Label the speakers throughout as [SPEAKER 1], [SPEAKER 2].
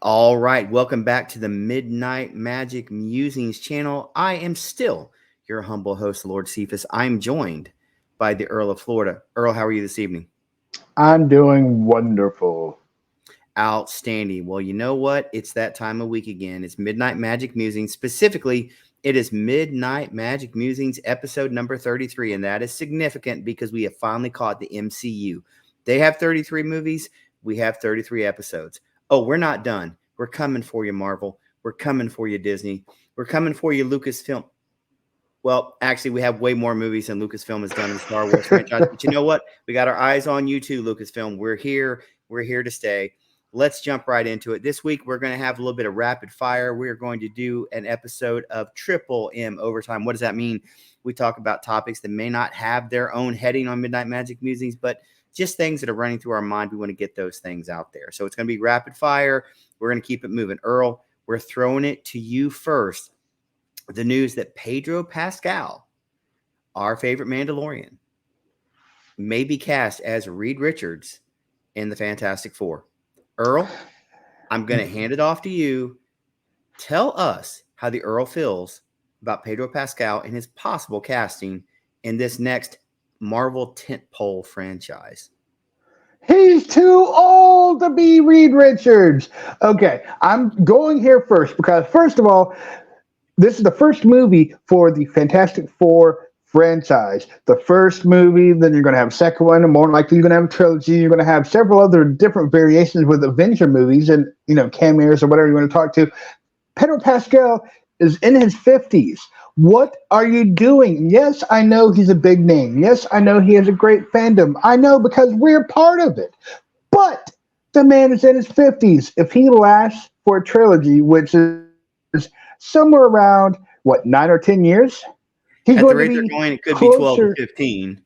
[SPEAKER 1] All right, welcome back to the Midnight Magic Musings channel. I am still your humble host, Lord Cephas. I'm joined by the Earl of Florida. Earl, how are you this evening?
[SPEAKER 2] I'm doing wonderful.
[SPEAKER 1] Outstanding. Well, you know what? It's that time of week again. It's Midnight Magic Musings. Specifically, it is Midnight Magic Musings episode number 33, and that is significant because we have finally caught the MCU. They have 33 movies. We have 33 episodes. Oh, we're not done. We're coming for you, Marvel. We're coming for you, Disney. We're coming for you, Lucasfilm. Well, actually, we have way more movies than Lucasfilm has done in the Star Wars franchise. But you know what? We got our eyes on you too, Lucasfilm. We're here. We're here to stay. Let's jump right into it. This week, we're going to have a little bit of rapid fire. We're going to do an episode of Triple M Overtime. What does that mean? We talk about topics that may not have their own heading on Midnight Magic Musings, but just things that are running through our mind. We want to get those things out there. So it's going to be rapid fire. We're going to keep it moving. Earl, we're throwing it to you first. The news that Pedro Pascal, our favorite Mandalorian, may be cast as Reed Richards in the Fantastic Four. Earl, I'm going to hand it off to you. Tell us how the Earl feels about Pedro Pascal and his possible casting in this next Marvel tentpole franchise.
[SPEAKER 2] He's too old to be Reed Richards. Okay, I'm going here first because, first of all, this is the first movie for the Fantastic Four franchise. The first movie, then you're going to have a second one, and more likely you're going to have a trilogy. You're going to have several other different variations with Avenger movies and, cameos or whatever you want to talk to. Pedro Pascal is in his 50s. What are you doing? Yes, I know he's a big name. Yes, I know he has a great fandom. I know because we're part of it. But the man is in his 50s. If he lasts for a trilogy, which is somewhere around, 9 or 10 years? He's
[SPEAKER 1] At
[SPEAKER 2] going
[SPEAKER 1] the rate
[SPEAKER 2] to
[SPEAKER 1] they're
[SPEAKER 2] be
[SPEAKER 1] going, it could be 12
[SPEAKER 2] closer.
[SPEAKER 1] or 15.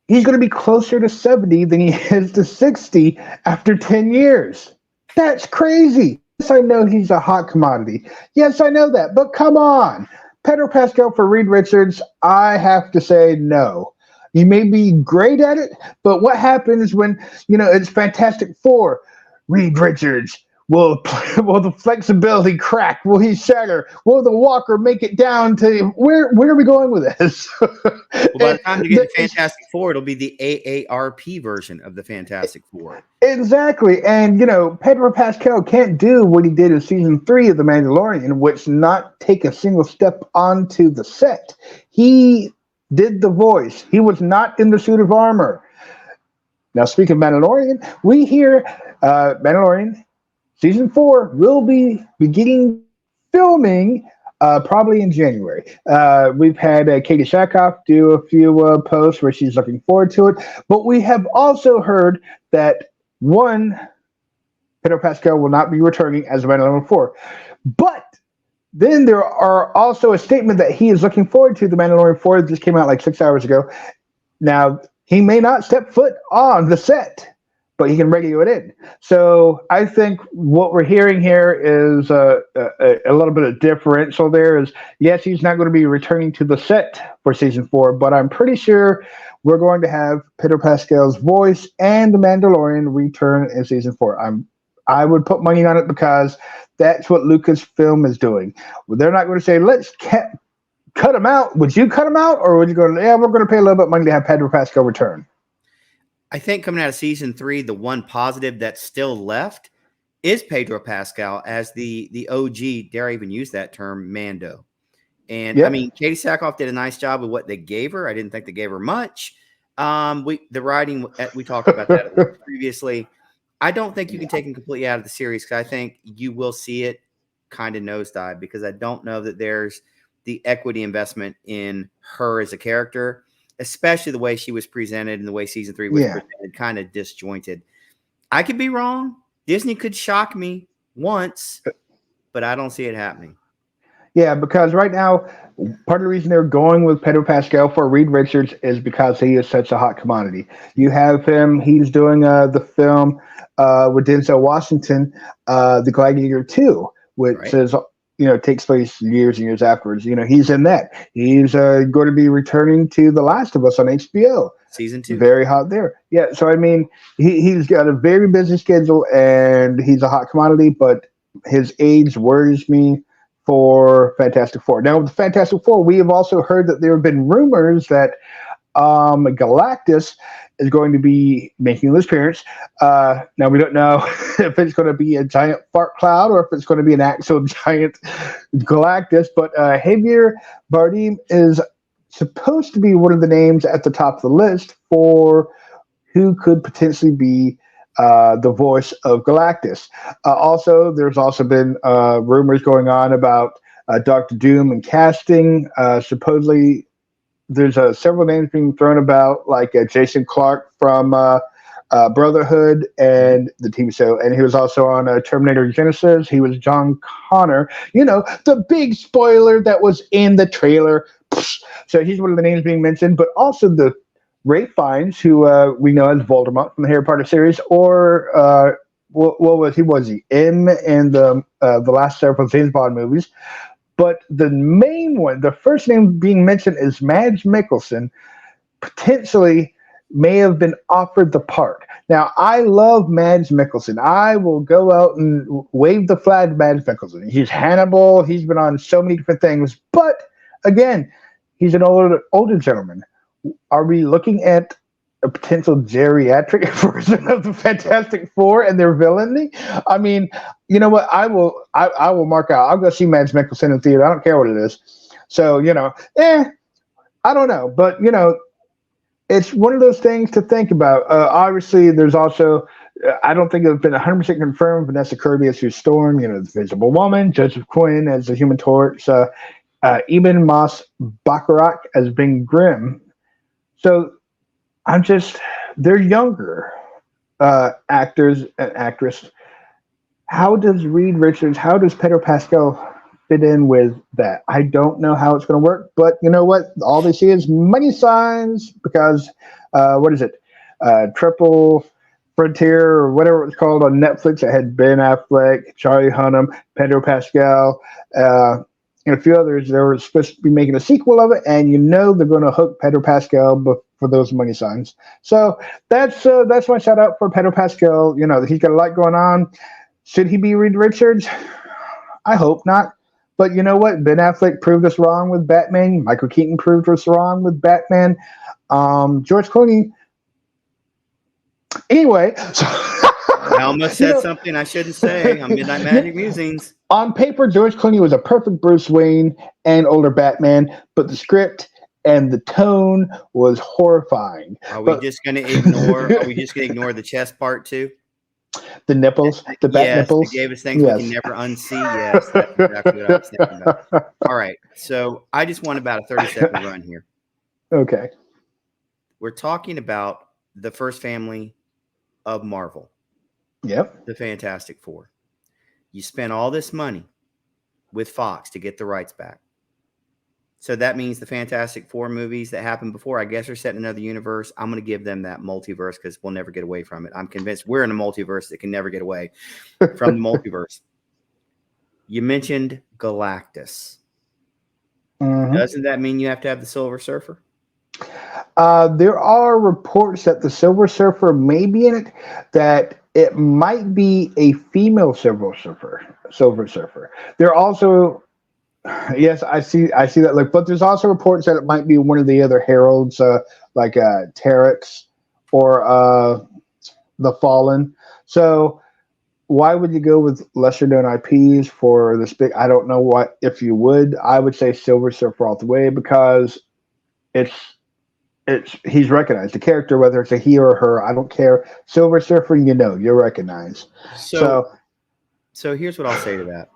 [SPEAKER 2] He's going to be closer to 70 than he is to 60 after 10 years. That's crazy. Yes, I know he's a hot commodity. Yes, I know that. But come on. Pedro Pascal for Reed Richards, I have to say no. You may be great at it, but what happens when, it's Fantastic Four? Reed Richards. Will the flexibility crack? Will he shatter? Will the walker make it down to where are we going with this?
[SPEAKER 1] Well, by the time you get to Fantastic Four, it'll be the AARP version of the Fantastic Four.
[SPEAKER 2] Exactly. And, Pedro Pascal can't do what he did in season 3 of The Mandalorian, which not take a single step onto the set. He did the voice. He was not in the suit of armor. Now, speaking of Mandalorian, we hear Mandalorian Season 4 will be beginning filming probably in January. We've had Katie Sackhoff do a few posts where she's looking forward to it. But we have also heard that, one, Pedro Pascal will not be returning as Mandalorian 4. But then there are also a statement that he is looking forward to the Mandalorian 4 that just came out like 6 hours ago. Now, he may not step foot on the set, but he can radio it in. So I think what we're hearing here is a little bit of differential there is, yes, he's not going to be returning to the set for season 4, but I'm pretty sure we're going to have Pedro Pascal's voice and the Mandalorian return in season 4. I would put money on it because that's what Lucasfilm is doing. They're not going to say, let's cut him out. Would you cut him out? Or would you go, yeah, we're going to pay a little bit of money to have Pedro Pascal return?
[SPEAKER 1] I think coming out of season 3, the one positive that's still left is Pedro Pascal as the OG, dare I even use that term, Mando. And
[SPEAKER 2] Yep.
[SPEAKER 1] I mean, Katie Sackhoff did a nice job of what they gave her. I didn't think they gave her much. The writing, we talked about that previously. I don't think you can take him completely out of the series because I think you will see it kind of nosedive because I don't know that there's the equity investment in her as a character, especially the way she was presented and the way season 3 was presented, kind of disjointed. I could be wrong. Disney could shock me once, but I don't see it happening.
[SPEAKER 2] Yeah, because right now, part of the reason they're going with Pedro Pascal for Reed Richards is because he is such a hot commodity. You have him, he's doing the film with Denzel Washington, The Gladiator 2, which is, takes place years and years afterwards. He's in that. He's going to be returning to The Last of Us on HBO.
[SPEAKER 1] season 2.
[SPEAKER 2] Very hot there. Yeah. So I mean, he's got a very busy schedule, and he's a hot commodity. But his age worries me for Fantastic Four. Now, with Fantastic Four, we have also heard that there have been rumors that Galactus is going to be making his appearance. Now we don't know if it's going to be a giant fart cloud or if it's going to be an actual giant Galactus. But Javier Bardem is supposed to be one of the names at the top of the list for who could potentially be the voice of Galactus. Also, there's also been rumors going on about Doctor Doom and casting. Supposedly, there's several names being thrown about, like Jason Clarke from Brotherhood and the TV show, and he was also on Terminator Genesis. He was John Connor, the big spoiler that was in the trailer. So he's one of the names being mentioned, but also the Ray Fiennes, who we know as Voldemort from the Harry Potter series, or what was he? Was he M in the last several James Bond movies? But the main one, the first name being mentioned is Mads Mikkelsen, potentially may have been offered the part. Now, I love Mads Mikkelsen. I will go out and wave the flag to Mads Mikkelsen. He's Hannibal. He's been on so many different things. But again, he's an older gentleman. Are we looking at a potential geriatric version of the Fantastic Four and their villainy? I mean, you know what? I will mark out. I'll go see Mads Mikkelsen in theater. I don't care what it is. So, I don't know. But, it's one of those things to think about. Obviously, there's also, I don't think it's been 100% confirmed, Vanessa Kirby as Sue Storm, the Invisible Woman, Joseph Quinn as the Human Torch, Eben Moss Bacharach as Ben Grimm. So they're younger actors and actresses. How does Reed Richards, how does Pedro Pascal fit in with that? I don't know how it's going to work, but you know what? All they see is money signs because, what is it? Triple Frontier or whatever it was called on Netflix. It had Ben Affleck, Charlie Hunnam, Pedro Pascal, and a few others. They were supposed to be making a sequel of it, and they're going to hook Pedro Pascal for those money signs. So that's my shout out for Pedro Pascal. He's got a lot going on. Should he be Reed Richards? I hope not. But you know what? Ben Affleck proved us wrong with Batman. Michael Keaton proved us wrong with Batman. George Clooney. Anyway, so
[SPEAKER 1] I almost said something I shouldn't say on Midnight Magic Musings.
[SPEAKER 2] On paper, George Clooney was a perfect Bruce Wayne and older Batman, but the script and the tone was horrifying.
[SPEAKER 1] Are we just going to ignore the chest part too?
[SPEAKER 2] The nipples, the bat nipples.
[SPEAKER 1] They gave us things we can never unsee. Yes, that's exactly what I was thinking about. All right, so I just want about a 30-second run here.
[SPEAKER 2] Okay.
[SPEAKER 1] We're talking about the first family of Marvel.
[SPEAKER 2] Yep.
[SPEAKER 1] The Fantastic Four. You spent all this money with Fox to get the rights back. So that means the Fantastic Four movies that happened before, I guess, are set in another universe. I'm going to give them that multiverse because we'll never get away from it. I'm convinced we're in a multiverse that can never get away from the multiverse. You mentioned Galactus. Mm-hmm. Doesn't that mean you have to have the Silver Surfer?
[SPEAKER 2] There are reports that the Silver Surfer may be in it, that it might be a female Silver Surfer. There also... Yes, I see that. But there's also reports that it might be one of the other heralds, like Terex or the Fallen. So why would you go with lesser known IPs for this big? I don't know what if you would. I would say Silver Surfer all the way because he's recognized the character, whether it's a he or her. I don't care. Silver Surfer, you're recognized. So
[SPEAKER 1] here's what I'll say to that: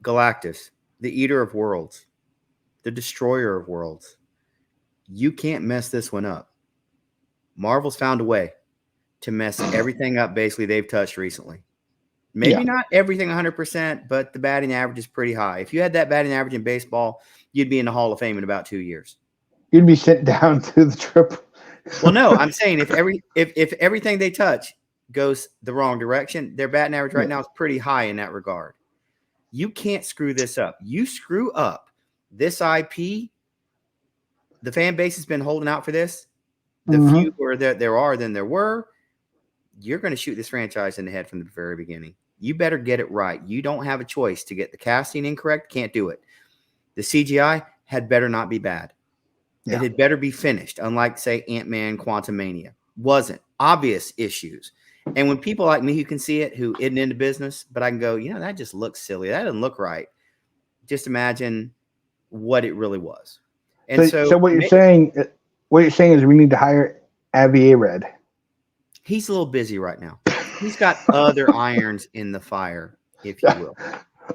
[SPEAKER 1] Galactus, the Eater of Worlds, the Destroyer of Worlds. You can't mess this one up. Marvel's found a way to mess everything up basically they've touched recently. Maybe not everything 100%, but the batting average is pretty high. If you had that batting average in baseball, you'd be in the Hall of Fame in about 2 years.
[SPEAKER 2] You'd be sent down to the triple.
[SPEAKER 1] Well, no, I'm saying if everything they touch goes the wrong direction, their batting average right now is pretty high in that regard. You can't screw this up. You screw up this IP, the fan base has been holding out for this. The
[SPEAKER 2] Mm-hmm.
[SPEAKER 1] fewer there are than there were, you're going to shoot this franchise in the head from the very beginning. You better get it right. You don't have a choice. To get the casting incorrect, can't do it. The CGI had better not be bad.
[SPEAKER 2] Yeah.
[SPEAKER 1] It had better be finished, unlike, say, Ant-Man Quantumania. Wasn't. Obvious issues. And when people like me who can see it, who isn't into business, but I can go, that just looks silly. That doesn't look right. Just imagine what it really was. And
[SPEAKER 2] So what you're saying is we need to hire Avi Arad.
[SPEAKER 1] He's a little busy right now. He's got other irons in the fire, if you will.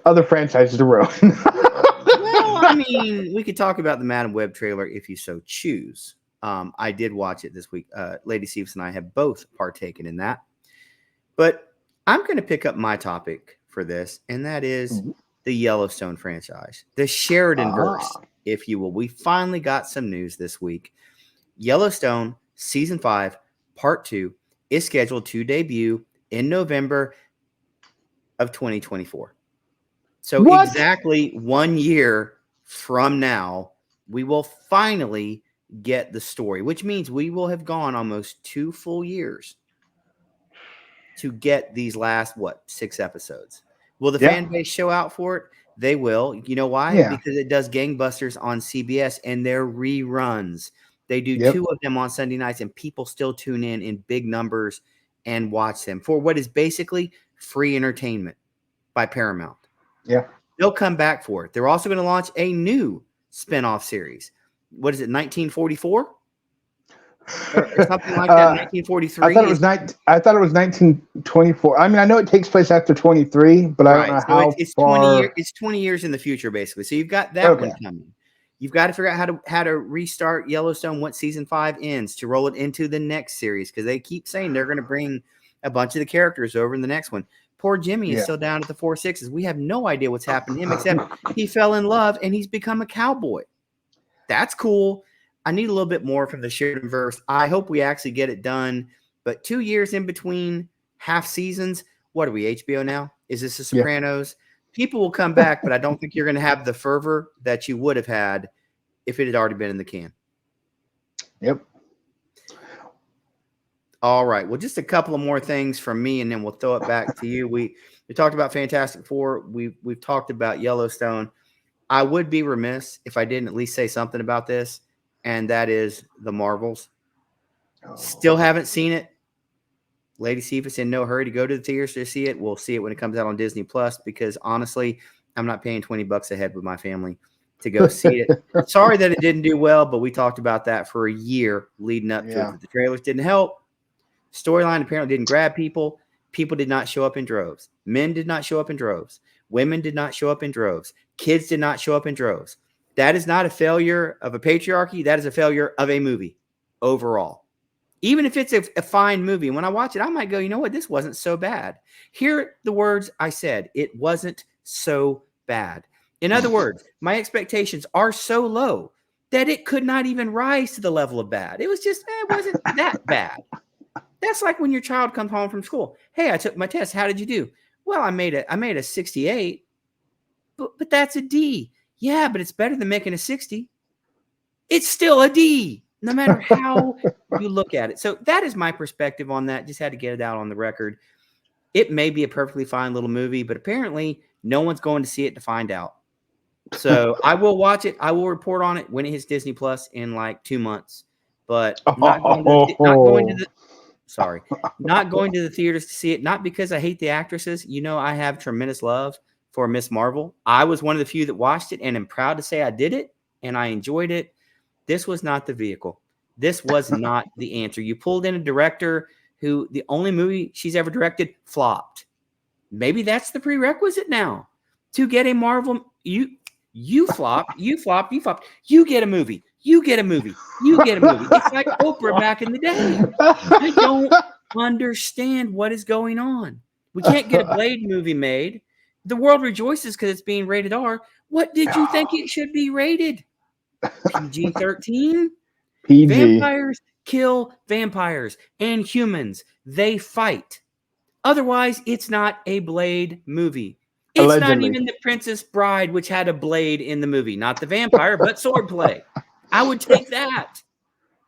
[SPEAKER 2] Other franchises to ruin.
[SPEAKER 1] Well, I mean, we could talk about the Madam Web trailer if you so choose. I did watch it this week. Lady Cephas and I have both partaken in that. But I'm going to pick up my topic for this, and that is the Yellowstone franchise, the Sheridan-verse, if you will. We finally got some news this week. Yellowstone Season 5, Part 2 is scheduled to debut in November of 2024. So exactly 1 year from now, we will finally get the story, which means we will have gone almost 2 full years to get these last, 6 episodes. Will the fan base show out for it? They will. You know why?
[SPEAKER 2] Yeah.
[SPEAKER 1] Because it does gangbusters on CBS and their reruns. They do 2 of them on Sunday nights, and people still tune in big numbers and watch them for what is basically free entertainment by Paramount.
[SPEAKER 2] Yeah.
[SPEAKER 1] They'll come back for it. They're also going to launch a new spinoff series. What is it, 1944? Or something like that, 1943?
[SPEAKER 2] I thought it was 1924. I mean, I know it takes place after 23, but I don't know how
[SPEAKER 1] it's
[SPEAKER 2] far.
[SPEAKER 1] 20 years. It's 20 years in the future, basically. So you've got that one coming. You've got to figure out how to restart Yellowstone once season 5 ends to roll it into the next series, because they keep saying they're going to bring a bunch of the characters over in the next one. Poor Jimmy is still down at the 4-6s. We have no idea what's happened to him, except he fell in love and he's become a cowboy. That's cool. I need a little bit more from the Sheridan-verse. I hope we actually get it done. But 2 years in between half seasons, what are we, HBO now? Is this The Sopranos? People will come back, but I don't think you're going to have the fervor that you would have had if it had already been in the can.
[SPEAKER 2] Yep.
[SPEAKER 1] All right. Well, just a couple of more things from me, and then we'll throw it back to you. We talked about Fantastic Four. We've talked about Yellowstone. I would be remiss if I didn't at least say something about this, and that is the Marvels. Still haven't seen it. Lady Cephas in no hurry to go to the theaters to see it. We'll see it when it comes out on Disney Plus, because honestly, I'm not paying $20 a head with my family to go see it. Sorry that it didn't do well, but we talked about that for a year leading up to it. The trailers didn't help. Storyline apparently didn't grab people. People did not show up in droves. Men did not show up in droves. Women did not show up in droves. Kids did not show up in droves. That is not a failure of a patriarchy. That is a failure of a movie overall. Even if it's a fine movie, when I watch it, I might go, you know what? This wasn't so bad. Hear the words I said. It wasn't so bad. In other words, my expectations are so low that it could not even rise to the level of bad. It was just, it wasn't that bad. That's like when your child comes home from school. Hey, I took my test. How did you do? Well, I made a 68, but that's a D. Yeah, but it's better than making a 60. It's still a D, no matter how you look at it. So that is my perspective on that. Just had to get it out on the record. It may be a perfectly fine little movie, but apparently no one's going to see it to find out. So I will watch it. I will report on it when it hits Disney Plus in like 2 months. But not going to the theaters to see it. Not because I hate the actresses. You know, I have tremendous love for Miss Marvel. I was one of the few that watched it and am proud to say I did it and I enjoyed it. This was not the vehicle. This was not the answer. You pulled in a director who the only movie she's ever directed flopped. Maybe that's the prerequisite now to get a Marvel. You flopped. You get a movie. You get a movie. It's like Oprah back in the day. I don't understand what is going on. We can't get a Blade movie made. The world rejoices because it's being rated R. What did you think it should be rated? PG-13?
[SPEAKER 2] PG.
[SPEAKER 1] Vampires kill vampires and humans. They fight. Otherwise, it's not a Blade movie. It's
[SPEAKER 2] Allegedly.
[SPEAKER 1] not even The Princess Bride, which had a blade in the movie. Not the vampire, but swordplay. I would take that.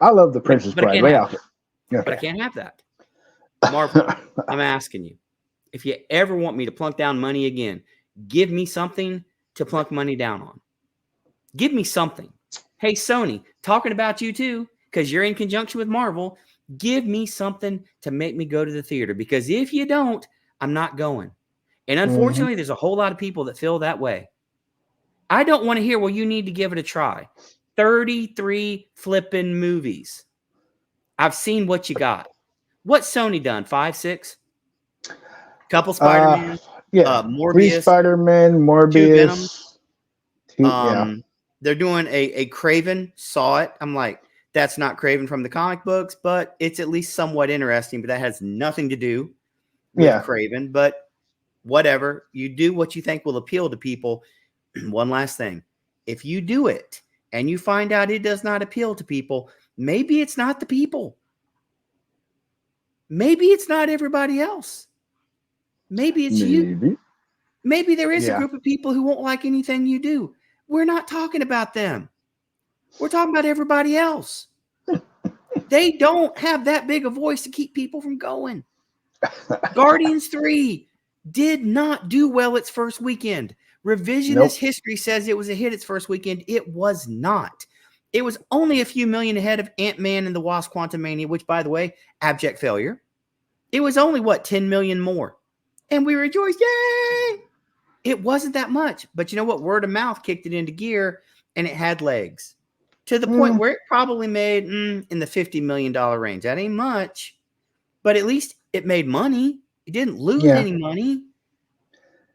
[SPEAKER 2] I love the Princess
[SPEAKER 1] but I
[SPEAKER 2] Bride.
[SPEAKER 1] can't
[SPEAKER 2] Lay
[SPEAKER 1] have
[SPEAKER 2] off
[SPEAKER 1] it.
[SPEAKER 2] it.
[SPEAKER 1] But I
[SPEAKER 2] Okay.
[SPEAKER 1] can't have that. Marvel, I'm asking you, if you ever want me to plunk down money again, give me something to plunk money down on. Give me something. Hey, Sony, talking about you too, because you're in conjunction with Marvel. Give me something to make me go to the theater, because if you don't, I'm not going. And unfortunately, there's a whole lot of people that feel that way. I don't want to hear, well, you need to give it a try. 33 flipping movies. I've seen what you got. What's Sony done? 5, 6? Couple
[SPEAKER 2] Uh,
[SPEAKER 1] Spider-Man,
[SPEAKER 2] yeah. 3
[SPEAKER 1] Morbius,
[SPEAKER 2] Spider-Man,
[SPEAKER 1] 2 Venoms.
[SPEAKER 2] Morbius. 2, yeah.
[SPEAKER 1] They're doing a Craven. Saw it. I'm like, that's not Craven from the comic books, but it's at least somewhat interesting. But that has nothing to do with
[SPEAKER 2] Yeah.
[SPEAKER 1] Craven. But whatever. You do what you think will appeal to people. One last thing. If you do it and you find out it does not appeal to people, maybe it's not the people. Maybe it's not everybody else. Maybe it's you.
[SPEAKER 2] Maybe.
[SPEAKER 1] Maybe there is a
[SPEAKER 2] Yeah.
[SPEAKER 1] group of people who won't like anything you do. We're not talking about them. We're talking about everybody else. They don't have that big a voice to keep people from going. Guardians 3 did not do well its first weekend. Revisionist
[SPEAKER 2] Nope.
[SPEAKER 1] history says it was a hit its first weekend. It was not. It was only a few million ahead of Ant-Man and the Wasp Quantumania, which, by the way, abject failure. It was only, 10 million more. And we rejoiced. Yay! It wasn't that much. But you know what? Word of mouth kicked it into gear, and it had legs. To the point where it probably made in the $50 million range. That ain't much. But at least it made money. It didn't lose any money.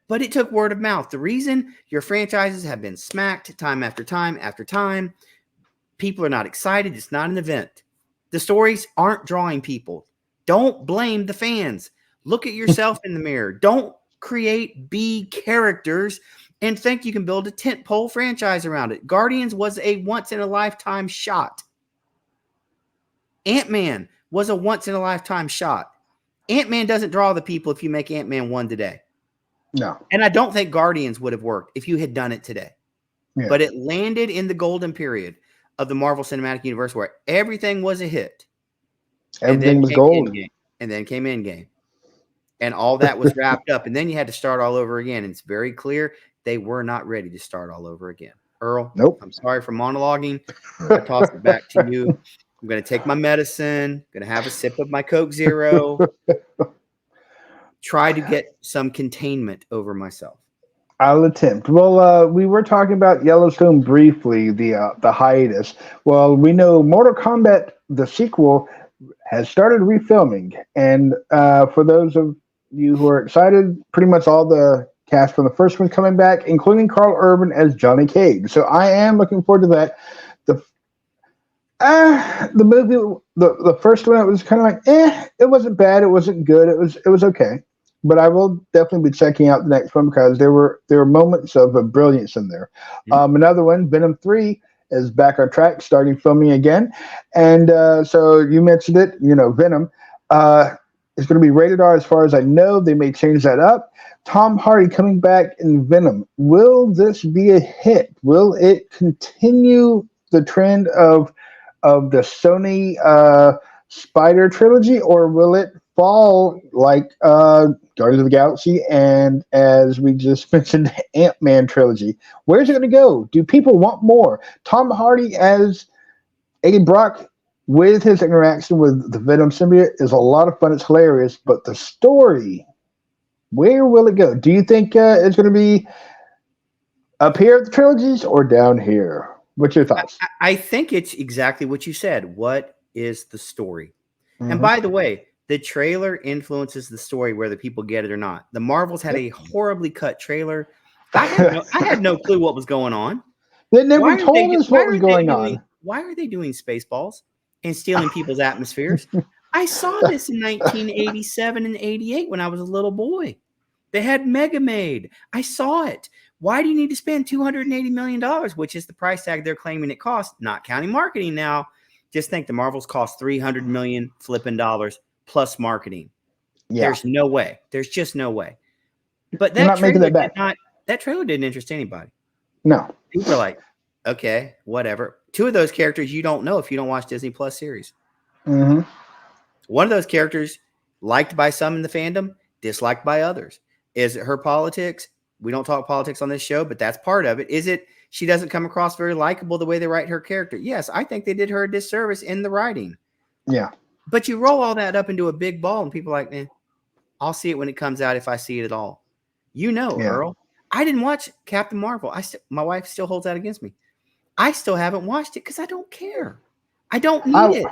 [SPEAKER 1] But it took word of mouth. The reason your franchises have been smacked time after time after time, people are not excited. It's not an event. The stories aren't drawing people. Don't blame the fans. Look at yourself in the mirror. Don't create B characters and think you can build a tentpole franchise around it. Guardians was a once-in-a-lifetime shot. Ant-Man was a once-in-a-lifetime shot. Ant-Man doesn't draw the people if you make Ant-Man 1 today.
[SPEAKER 2] No.
[SPEAKER 1] And I don't think Guardians would have worked if you had done it today.
[SPEAKER 2] Yeah.
[SPEAKER 1] But it landed in the golden period of the Marvel Cinematic Universe where everything was a hit.
[SPEAKER 2] Everything was gold.
[SPEAKER 1] And then came Endgame. And all that was wrapped up. And then you had to start all over again. And it's very clear they were not ready to start all over again. Earl,
[SPEAKER 2] Nope.
[SPEAKER 1] I'm sorry for monologuing. I toss it back to you. I'm going to take my medicine. Going to have a sip of my Coke Zero. Try to get some containment over myself.
[SPEAKER 2] I'll attempt. Well, we were talking about Yellowstone briefly, the hiatus. Well, we know Mortal Kombat, the sequel, has started refilming. And for those of you who are excited, pretty much all the cast from the first one coming back, including Carl Urban as Johnny Cage. So I am looking forward to that. The movie, the first one, it was kind of like, it wasn't bad, it wasn't good, it was okay. But I will definitely be checking out the next one because there were moments of brilliance in there. Mm-hmm. Another one, Venom 3, is back on track, starting filming again. And so you mentioned it, Venom. It's going to be rated R as far as I know. They may change that up. Tom Hardy coming back in Venom. Will this be a hit? Will it continue the trend of the Sony Spider trilogy, or will it fall like Guardians of the Galaxy and, as we just mentioned, Ant-Man trilogy? Where's it going to go? Do people want more? Tom Hardy as Eddie Brock with his interaction with the Venom symbiote is a lot of fun. It's hilarious, but the story, where will it go? Do you think it's going to be up here at the trilogies or down here? What's your thoughts?
[SPEAKER 1] I think it's exactly what you said. What is the story? Mm-hmm. And by the way, the trailer influences the story whether people get it or not. The Marvels had a horribly cut trailer. I had no clue what was going on.
[SPEAKER 2] They never told us what was going on.
[SPEAKER 1] Why are they doing Spaceballs and stealing people's atmospheres? I saw this in 1987 and 88 when I was a little boy. They had Mega Made. I saw it. Why do you need to spend $280 million, which is the price tag they're claiming it costs, not counting marketing now? Just think the Marvels cost $300 million flipping dollars plus marketing. Yeah. There's no way. There's just no way. But that trailer didn't interest anybody.
[SPEAKER 2] No.
[SPEAKER 1] People are like, okay, whatever. Two of those characters you don't know if you don't watch Disney Plus series.
[SPEAKER 2] Mm-hmm.
[SPEAKER 1] One of those characters liked by some in the fandom, disliked by others. Is it her politics? We don't talk politics on this show, but that's part of it. Is it she doesn't come across very likable the way they write her character? Yes, I think they did her a disservice in the writing.
[SPEAKER 2] Yeah.
[SPEAKER 1] But you roll all that up into a big ball, and people are like, I'll see it when it comes out if I see it at all.
[SPEAKER 2] Yeah.
[SPEAKER 1] Earl, I didn't watch Captain Marvel. My wife still holds that against me. I still haven't watched it because I don't care. I don't need it.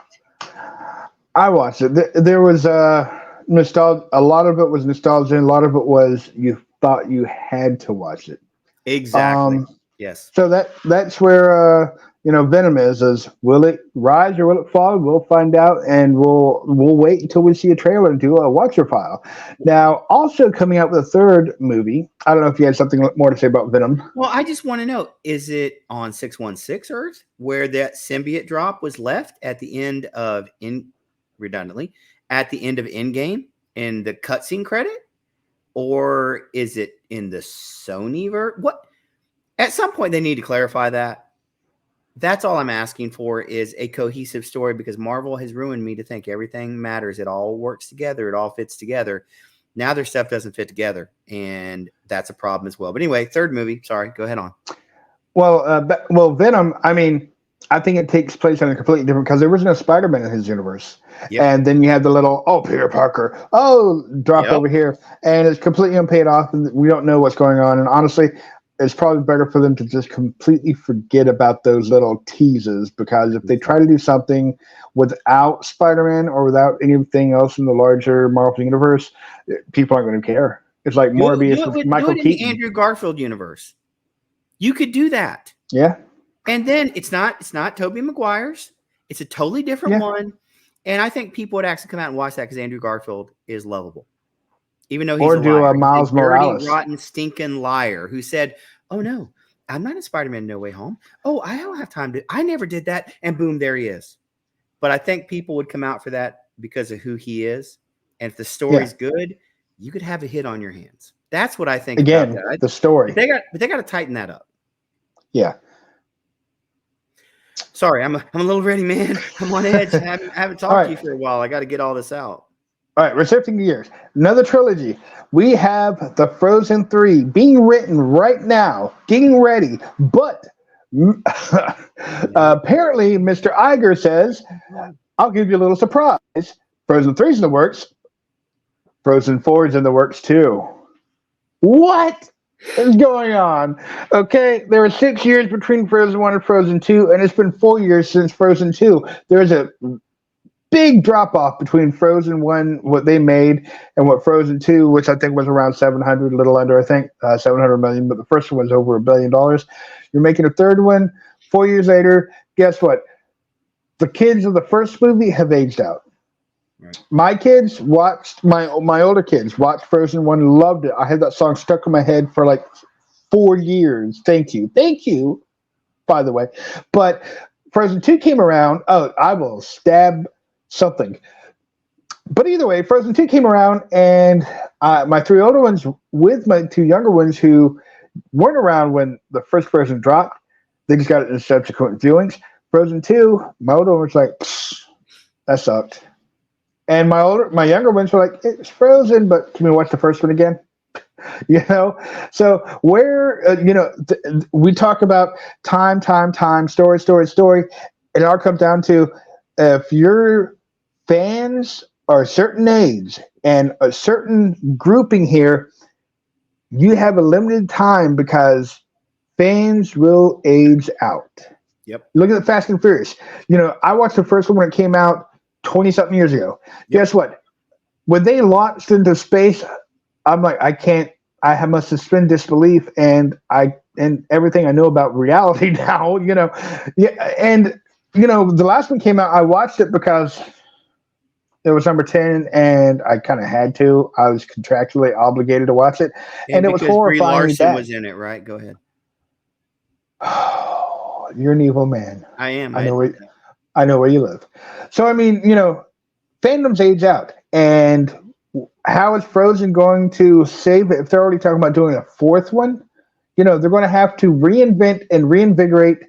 [SPEAKER 2] I watched it. There was nostalgia. A lot of it was nostalgia, and a lot of it was you thought you had to watch it.
[SPEAKER 1] Exactly. Yes.
[SPEAKER 2] So that's where Venom is will it rise or will it fall? We'll find out, and we'll wait until we see a trailer and do a watcher file. Now, also coming out with a third movie. I don't know if you had something more to say about Venom.
[SPEAKER 1] Well, I just want to know: is it on 616 Earth where that symbiote drop was left at the end of redundantly at the end of Endgame in the cutscene credit, or is it in the Sony version? What? At some point, they need to clarify that. That's all I'm asking for is a cohesive story because Marvel has ruined me to think everything matters. It all works together. It all fits together. Now their stuff doesn't fit together, and that's a problem as well. But anyway, third movie. Sorry, go ahead on.
[SPEAKER 2] Well, Venom. I mean, I think it takes place in a completely different because there was no Spider-Man in his universe, and then you have the little Peter Parker drop over here, and it's completely unpaid off, and we don't know what's going on. And honestly, it's probably better for them to just completely forget about those little teases because if they try to do something without Spider-Man or without anything else in the larger Marvel universe, people aren't going to care. It's like Morbius with Michael Keaton.
[SPEAKER 1] The Andrew Garfield universe. You could do that.
[SPEAKER 2] Yeah.
[SPEAKER 1] And then it's not Tobey Maguire's. It's a totally different one. And I think people would actually come out and watch that because Andrew Garfield is lovable. Even though he's a
[SPEAKER 2] Miles Morales,
[SPEAKER 1] rotten, stinking liar who said, "Oh no, I'm not in Spider-Man No Way Home. Oh, I don't have time to. I never did that." And boom, there he is. But I think people would come out for that because of who he is, and if the story's good, you could have a hit on your hands. That's what I think.
[SPEAKER 2] Again, about that. The story.
[SPEAKER 1] But they got to tighten that up.
[SPEAKER 2] Yeah.
[SPEAKER 1] Sorry, I'm a little ready, man. I'm on edge. I haven't talked to you for a while. I got to get all this out.
[SPEAKER 2] All right, we're shifting gears. Another trilogy. We have the Frozen 3 being written right now, getting ready. But apparently, Mr. Iger says, I'll give you a little surprise. Frozen 3's in the works. Frozen 4 is in the works too. What is going on? Okay, there were 6 years between Frozen 1 and Frozen 2, and it's been 4 years since Frozen 2. There's a big drop off between Frozen 1, what they made, and what Frozen 2, which I think was around 700, a little under, I think, 700 million, but the first one was over $1 billion. You're making a third one 4 years later. Guess what? The kids of the first movie have aged out. Right. My kids watched, my older kids watched Frozen 1, loved it. I had that song stuck in my head for like 4 years. Thank you, by the way. But Frozen 2 came around. Oh, I will stab something. But either way, Frozen 2 came around, and my 3 older ones with my 2 younger ones who weren't around when the first Frozen dropped, they just got it in subsequent viewings. Frozen 2, my older one was like, that sucked. And my younger ones were like, it's Frozen, but can we watch the first one again? So where, we talk about time, story. And it all comes down to if your fans are a certain age and a certain grouping here, you have a limited time because fans will age out.
[SPEAKER 1] Yep.
[SPEAKER 2] Look at the Fast and Furious. I watched the first one when it came out 20-something years ago. Yep. Guess what? When they launched into space, I'm like, I must suspend disbelief and everything I know about reality now, Yeah, and the last one came out, I watched it because it was number 10 and I kind of had to. I was contractually obligated to watch it. And it was horrifying. Brie
[SPEAKER 1] Larson was in it, right? Go ahead.
[SPEAKER 2] Oh, you're an evil man.
[SPEAKER 1] I am.
[SPEAKER 2] I know where you live. So, I mean, fandoms age out. And how is Frozen going to save it if they're already talking about doing a fourth one? They're going to have to reinvent and reinvigorate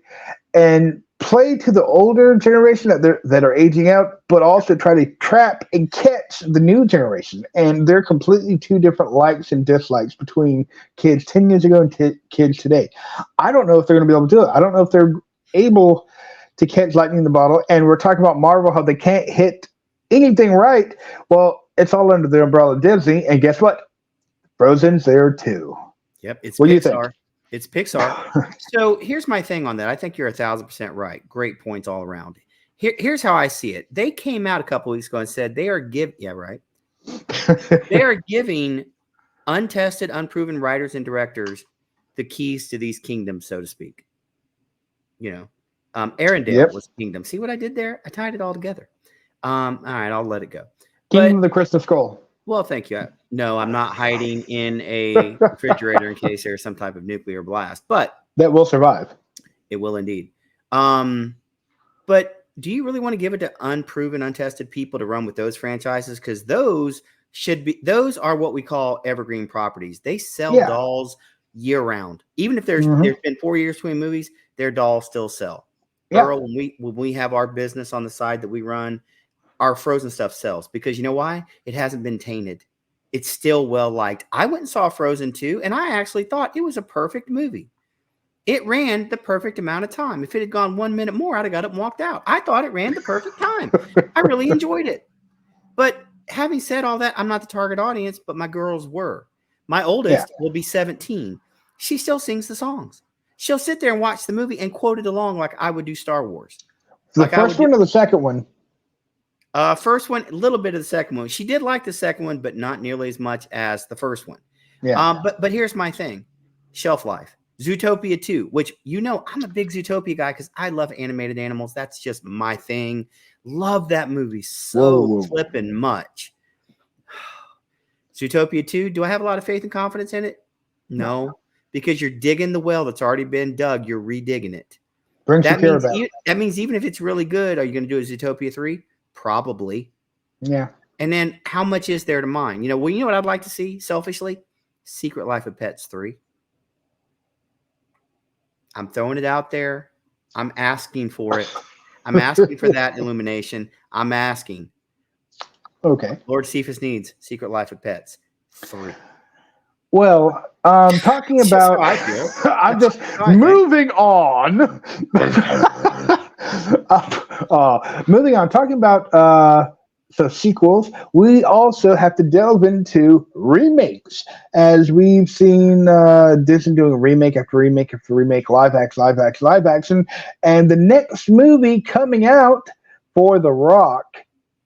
[SPEAKER 2] and play to the older generation that are aging out, but also try to trap and catch the new generation. And they're completely two different likes and dislikes between kids 10 years ago and kids today. I don't know if they're going to be able to do it. I don't know if they're able to catch lightning in the bottle. And we're talking about Marvel, how they can't hit anything right. Well, it's all under the umbrella of Disney. And guess what? Frozen's there too.
[SPEAKER 1] Yep, it's
[SPEAKER 2] What do you
[SPEAKER 1] Pixar.
[SPEAKER 2] think?
[SPEAKER 1] It's Pixar. So here's my thing on that. I think you're 1,000% right. Great points all around. Here's how I see it. They came out a couple weeks ago and said they are they are giving untested, unproven writers and directors the keys to these kingdoms, so to speak. Arendelle was kingdom. See what I did there? I tied it all together. All right, I'll let it go.
[SPEAKER 2] Kingdom of the Crystal Skull.
[SPEAKER 1] Well, thank you. No, I'm not hiding in a refrigerator in case there's some type of nuclear blast, but
[SPEAKER 2] that will survive.
[SPEAKER 1] It will indeed. But do you really want to give it to unproven, untested people to run with those franchises? Because those are what we call evergreen properties. They sell dolls year round. Even if there's been 4 years between movies, their dolls still sell. Yeah. Earl, when we have our business on the side that we run, our Frozen stuff sells because you know why? It hasn't been tainted. It's still well liked. I went and saw Frozen 2, and I actually thought it was a perfect movie. It ran the perfect amount of time. If it had gone 1 minute more, I'd have got up and walked out. I thought it ran the perfect time. I really enjoyed it. But having said all that, I'm not the target audience, but my girls were. My oldest will be 17. She still sings the songs. She'll sit there and watch the movie and quote it along like I would do Star Wars.
[SPEAKER 2] The first one or the second one?
[SPEAKER 1] First one, a little bit of the second one. She did like the second one, but not nearly as much as the first one.
[SPEAKER 2] Yeah.
[SPEAKER 1] But here's my thing. Shelf life. Zootopia 2, which I'm a big Zootopia guy because I love animated animals. That's just my thing. Love that movie so flippin' much. Zootopia 2, do I have a lot of faith and confidence in it? No. Because you're digging the well that's already been dug. You're redigging it. That means even if it's really good, are you going to do a Zootopia 3? Probably.
[SPEAKER 2] Yeah.
[SPEAKER 1] And then how much is there to mine? You know what I'd like to see selfishly? Secret Life of Pets 3. I'm throwing it out there. I'm asking for it. I'm asking for that illumination. I'm asking.
[SPEAKER 2] Okay.
[SPEAKER 1] Lord Cephas needs Secret Life of Pets 3.
[SPEAKER 2] Well, talking about, I'm just moving on. Moving on, talking about sequels, we also have to delve into remakes, as we've seen Disney doing remake after remake after remake, live action, and the next movie coming out for The Rock,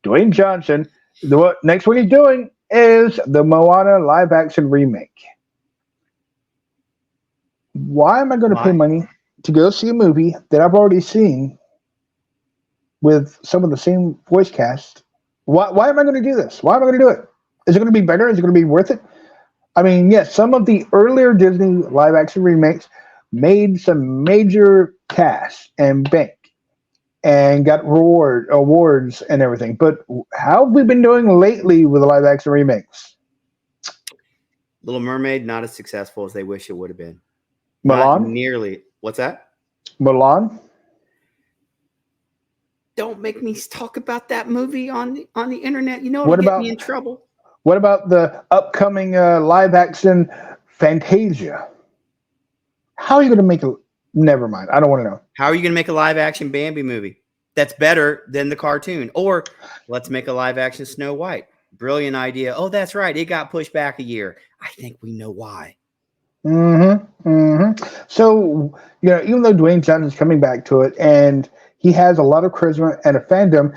[SPEAKER 2] Dwayne Johnson, the next one he's doing is the Moana live action remake. Why am I going to pay money to go see a movie that I've already seen with some of the same voice cast? Why am I going to do this? Why am I going to do it? Is it going to be better? Is it going to be worth it? I mean, yes, some of the earlier Disney live action remakes made some major cash and bank and got awards and everything. But how have we been doing lately with the live action remakes?
[SPEAKER 1] Little Mermaid, not as successful as they wish it would have been.
[SPEAKER 2] Mulan?
[SPEAKER 1] Not nearly. What's that?
[SPEAKER 2] Mulan?
[SPEAKER 1] Don't make me talk about that movie on the internet. It'll get me in trouble.
[SPEAKER 2] What about the upcoming live action Fantasia? How are you going to make it? Never mind. I don't want to know.
[SPEAKER 1] How are you going to make a live action Bambi movie that's better than the cartoon? Or let's make a live action Snow White. Brilliant idea. Oh, that's right. It got pushed back a year. I think we know why.
[SPEAKER 2] So, even though Dwayne Johnson's coming back to it and he has a lot of charisma and a fandom,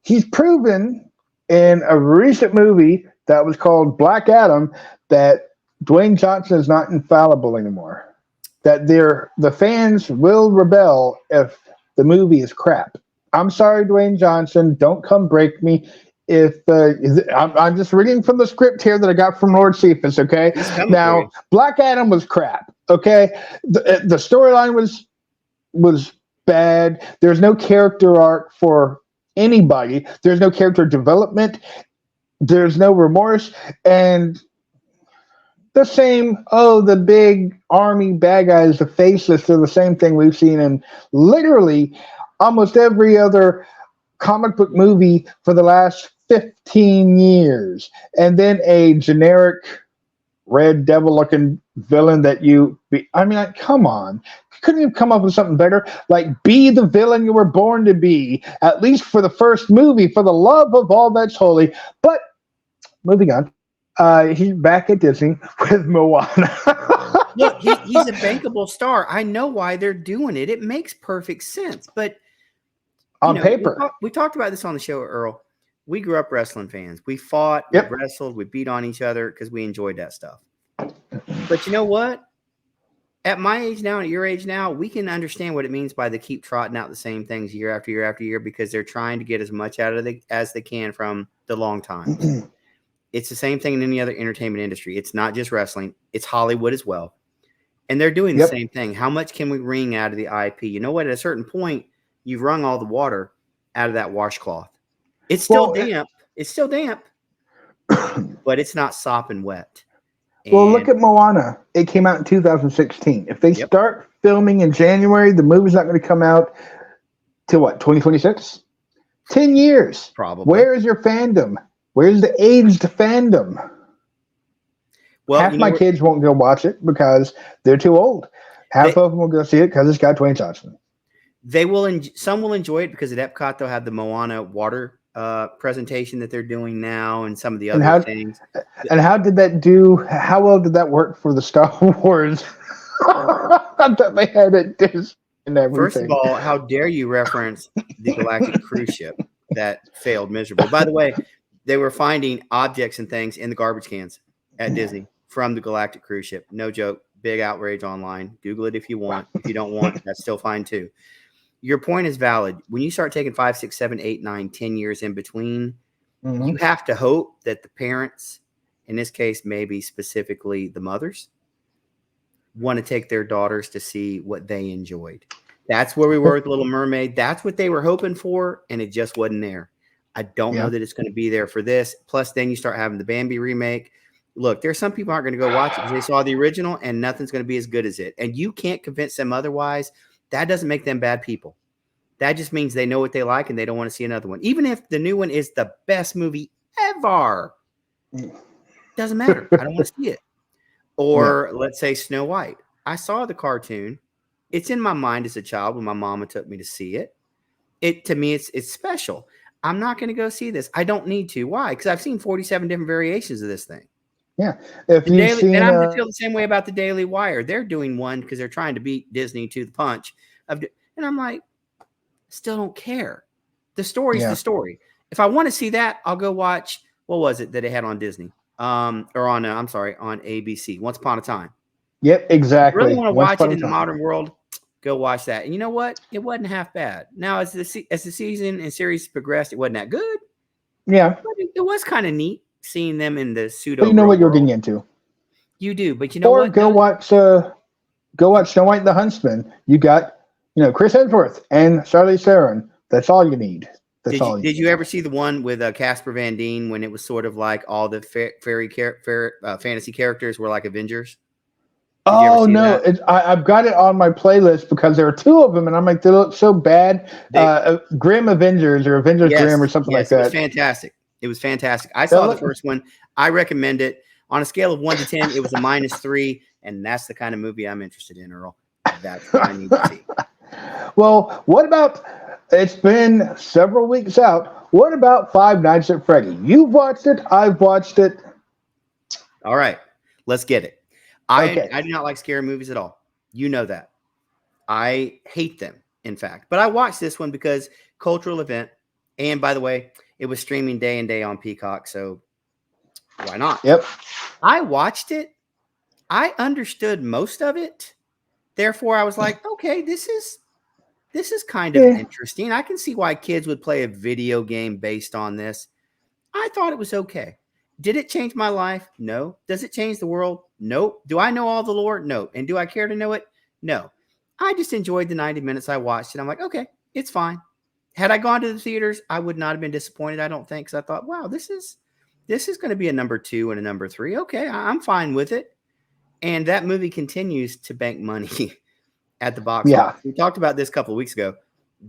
[SPEAKER 2] he's proven in a recent movie that was called Black Adam that Dwayne Johnson is not infallible anymore. That the fans will rebel if the movie is crap. I'm sorry, Dwayne Johnson. Don't come break me. I'm just reading from the script here that I got from Lord Cephas, okay? Now, Black Adam was crap, okay? The storyline was bad. There's no character arc for anybody. There's no character development. There's no remorse. And the same. Oh, the big army bad guys, the faceless. They're the same thing we've seen in literally almost every other comic book movie for the last 15 years. And then a generic red devil looking villain that you be. I mean, like, come on. Couldn't you come up with something better? Like, be the villain you were born to be, at least for the first movie, for the love of all that's holy. But moving on. He's back at Disney with Moana.
[SPEAKER 1] Look, he's a bankable star. I know why they're doing it. It makes perfect sense. But
[SPEAKER 2] On paper.
[SPEAKER 1] we talked about this on the show, Earl. We grew up wrestling fans. We fought,
[SPEAKER 2] Yep.
[SPEAKER 1] we wrestled, we beat on each other because we enjoyed that stuff. But you know what? At my age now, at your age now, we can understand what it means by they keep trotting out the same things year after year after year because they're trying to get as much out of as they can from the long time. It's the same thing in any other entertainment industry. It's not just wrestling. It's Hollywood as well. And they're doing the same thing. How much can we wring out of the IP? You know what? At a certain point, you've wrung all the water out of that washcloth. It's still damp. It's still damp, but it's not sopping wet.
[SPEAKER 2] Well, look at Moana. It came out in 2016. If they start filming in January, the movie's not going to come out till what, 2026? 10 years.
[SPEAKER 1] Probably.
[SPEAKER 2] Where is your fandom? Where's the aged fandom? Well, half my kids won't go watch it because they're too old. Half of them will go see it because it's got Dwayne Johnson.
[SPEAKER 1] They will. Some will enjoy it because at Epcot they'll have the Moana water presentation that they're doing now, and some of the other things.
[SPEAKER 2] And how did that do? How well did that work for the Star Wars that they had at Disney and everything?
[SPEAKER 1] First of all, how dare you reference the Galactic cruise ship that failed miserably? By the way, they were finding objects and things in the garbage cans at Disney from the Galactic cruise ship. No joke. Big outrage online. Google it if you want. If you don't want, that's still fine too. Your point is valid. When you start taking 5, 6, 7, 8, 9, 10 years in between, you have to hope that the parents, in this case, maybe specifically the mothers, want to take their daughters to see what they enjoyed. That's where we were with Little Mermaid. That's what they were hoping for, and it just wasn't there. I don't know that it's going to be there for this. Plus, then you start having the Bambi remake. Look, there's some people aren't going to go watch it because they saw the original, and nothing's going to be as good as it. And you can't convince them otherwise. That doesn't make them bad people. That just means they know what they like and they don't want to see another one. Even if the new one is the best movie ever, doesn't matter. I don't want to see it. Or let's say Snow White. I saw the cartoon. It's in my mind as a child when my mama took me to see it. To me, it's special. I'm not going to go see this. I don't need to. Why? Because I've seen 47 different variations of this thing.
[SPEAKER 2] Yeah.
[SPEAKER 1] And I'm going to feel the same way about the Daily Wire. They're doing one because they're trying to beat Disney to the punch. And I'm like, still don't care. The story's the story. If I want to see that, I'll go watch, what was it that it had on Disney? On ABC, Once Upon a Time.
[SPEAKER 2] Yep, exactly.
[SPEAKER 1] If you really want to watch it in the modern world, go watch that. And you know what? It wasn't half bad. Now, as the season and series progressed, it wasn't that good.
[SPEAKER 2] Yeah.
[SPEAKER 1] But it was kind of neat seeing them in the pseudo.
[SPEAKER 2] But you know what you're getting into.
[SPEAKER 1] You do, but you know what?
[SPEAKER 2] Or go watch Snow White and the Huntsman. You got, Chris Hemsworth and Charlize Theron. That's all you need.
[SPEAKER 1] Did you ever see the one with Casper Van Dien when it was sort of like all the fantasy characters were like Avengers?
[SPEAKER 2] Oh no! I've got it on my playlist because there are two of them, and I'm like, they look so bad. Grim Avengers or Avengers Grim or something like that.
[SPEAKER 1] It was fantastic. It was fantastic. I saw the first one. I recommend it. On a scale of 1 to 10, it was a -3, and that's the kind of movie I'm interested in, Earl. That's what I need to see.
[SPEAKER 2] Well, what about? It's been several weeks out. What about Five Nights at Freddy? You've watched it. I've watched it.
[SPEAKER 1] All right, let's get it. I do not like scary movies at all. You know that. I hate them, in fact. But I watched this one because cultural event. And by the way, it was streaming day and day on Peacock, so why not?
[SPEAKER 2] Yep.
[SPEAKER 1] I watched it. I understood most of it. Therefore, I was like, okay, this is kind of interesting. I can see why kids would play a video game based on this. I thought it was okay. Did it change my life? No. Does it change the world? Nope. Do I know all the lore? No. And do I care to know it? No. I just enjoyed the 90 minutes I watched it. I'm like, okay, it's fine. Had I gone to the theaters, I would not have been disappointed, I don't think, because I thought, wow, this is going to be a number 2 and a number 3. Okay, I'm fine with it. And that movie continues to bank money at the box
[SPEAKER 2] Yeah,
[SPEAKER 1] office. We talked about this a couple of weeks ago.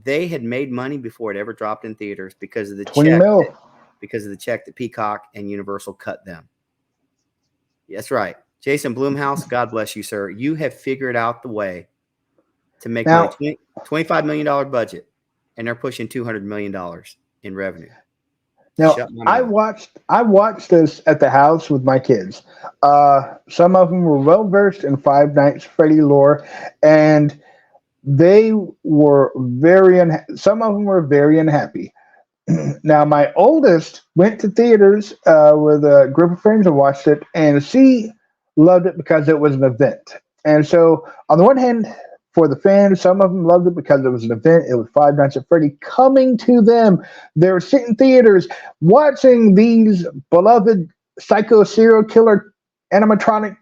[SPEAKER 1] They had made money before it ever dropped in theaters because of the
[SPEAKER 2] 20
[SPEAKER 1] check
[SPEAKER 2] mil.
[SPEAKER 1] that Peacock and Universal cut them. That's right. Jason Blumhouse, God bless you, sir. You have figured out the way to make money.
[SPEAKER 2] Now,
[SPEAKER 1] $25 million budget, and they're pushing $200 million in revenue.
[SPEAKER 2] now
[SPEAKER 1] Shut my
[SPEAKER 2] I
[SPEAKER 1] mouth.
[SPEAKER 2] watched this at the house with my kids. Some of them were well versed in Five Nights Freddy lore, and they were some of them were very unhappy. Now, my oldest went to theaters with a group of friends and watched it, and she loved it because it was an event. And so, on the one hand, for the fans, some of them loved it because it was an event. It was Five Nights at Freddy coming to them. They were sitting in theaters watching these beloved psycho serial killer animatronic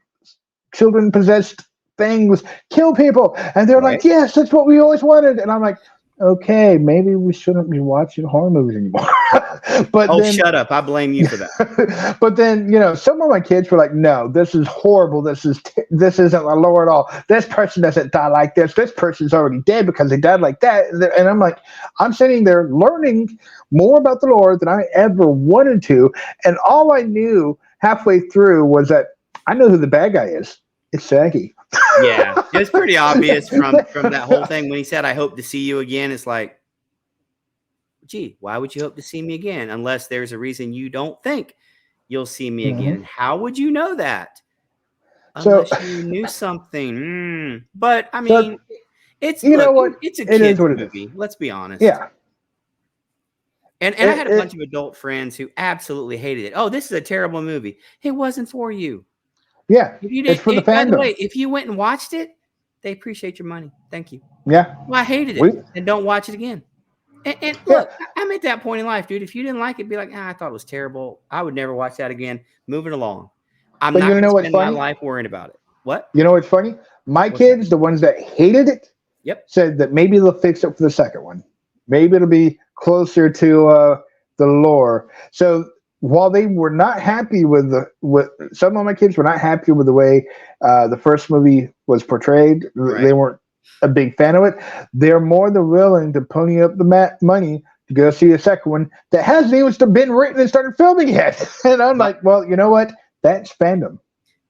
[SPEAKER 2] children possessed things kill people, and they're like,
[SPEAKER 1] Right?
[SPEAKER 2] yes, that's what we always wanted. And I'm like, okay, maybe we shouldn't be watching horror movies anymore. but
[SPEAKER 1] Oh,
[SPEAKER 2] then
[SPEAKER 1] shut up. I blame you for that.
[SPEAKER 2] but then, some of my kids were like, no, this is horrible, this isn't the lore at all, this person doesn't die like this person's already dead because they died like that. And I'm like, I'm sitting there learning more about the lore than I ever wanted to, and all I knew halfway through was that I know who the bad guy is. It's Shaggy.
[SPEAKER 1] Yeah, it was pretty obvious from that whole thing when he said, "I hope to see you again." It's like, gee, why would you hope to see me again unless there's a reason you don't think you'll see me again?
[SPEAKER 2] Mhm.
[SPEAKER 1] How would you know that
[SPEAKER 2] So,
[SPEAKER 1] unless you knew something? But I
[SPEAKER 2] so
[SPEAKER 1] mean, it's
[SPEAKER 2] you know what?
[SPEAKER 1] it's a
[SPEAKER 2] It is
[SPEAKER 1] kids
[SPEAKER 2] what it is.
[SPEAKER 1] movie. Let's be honest.
[SPEAKER 2] Yeah.
[SPEAKER 1] And I
[SPEAKER 2] It,
[SPEAKER 1] had a bunch
[SPEAKER 2] it,
[SPEAKER 1] of adult friends who absolutely hated it. Oh, this is a terrible movie. It wasn't for you.
[SPEAKER 2] yeah.
[SPEAKER 1] If you
[SPEAKER 2] It's
[SPEAKER 1] didn't,
[SPEAKER 2] for the
[SPEAKER 1] by the way,
[SPEAKER 2] fandom.
[SPEAKER 1] if you went and watched it, they appreciate your money. Thank you.
[SPEAKER 2] Yeah.
[SPEAKER 1] Well, I hated it,
[SPEAKER 2] We.
[SPEAKER 1] and don't watch it again. And
[SPEAKER 2] Yeah.
[SPEAKER 1] look, I'm at that point in life, dude. If you didn't like it, be like, I thought it was terrible. I would never watch that again. Moving along. I'm
[SPEAKER 2] But
[SPEAKER 1] not
[SPEAKER 2] you
[SPEAKER 1] going to
[SPEAKER 2] know what's
[SPEAKER 1] spend my
[SPEAKER 2] funny?
[SPEAKER 1] life worrying about it. What?
[SPEAKER 2] You know what's funny? My
[SPEAKER 1] What's that?
[SPEAKER 2] kids, the ones that hated it,
[SPEAKER 1] Yep.
[SPEAKER 2] said that maybe they'll fix it for the second one. Maybe it'll be closer to the lore. So while they were not happy with some of my kids were not happy with the way the first movie was portrayed,
[SPEAKER 1] Right.
[SPEAKER 2] they weren't a big fan of it. They're more than willing to pony up the money to go see a second one that hasn't even been written and started filming yet. And I'm
[SPEAKER 1] But
[SPEAKER 2] like, well, you know what? That's fandom.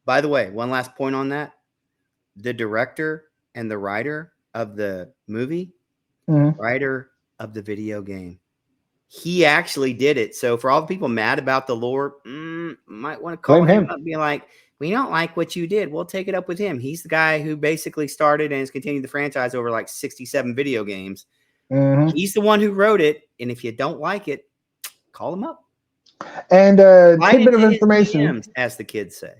[SPEAKER 1] by the way, one last point on that. The director and the writer of the movie,
[SPEAKER 2] Mhm.
[SPEAKER 1] writer of the video game. He actually did it. So for all the people mad about the lore, might want to call
[SPEAKER 2] Blame
[SPEAKER 1] him
[SPEAKER 2] him.
[SPEAKER 1] up and be like, we don't like what you did. We'll take it up with him. He's the guy who basically started and has continued the franchise over like 67 video games.
[SPEAKER 2] Mhm.
[SPEAKER 1] He's the one who wrote it. And if you don't like it, call him up.
[SPEAKER 2] And
[SPEAKER 1] Slide
[SPEAKER 2] tidbit of
[SPEAKER 1] into his
[SPEAKER 2] information.
[SPEAKER 1] DMs, as the kids say.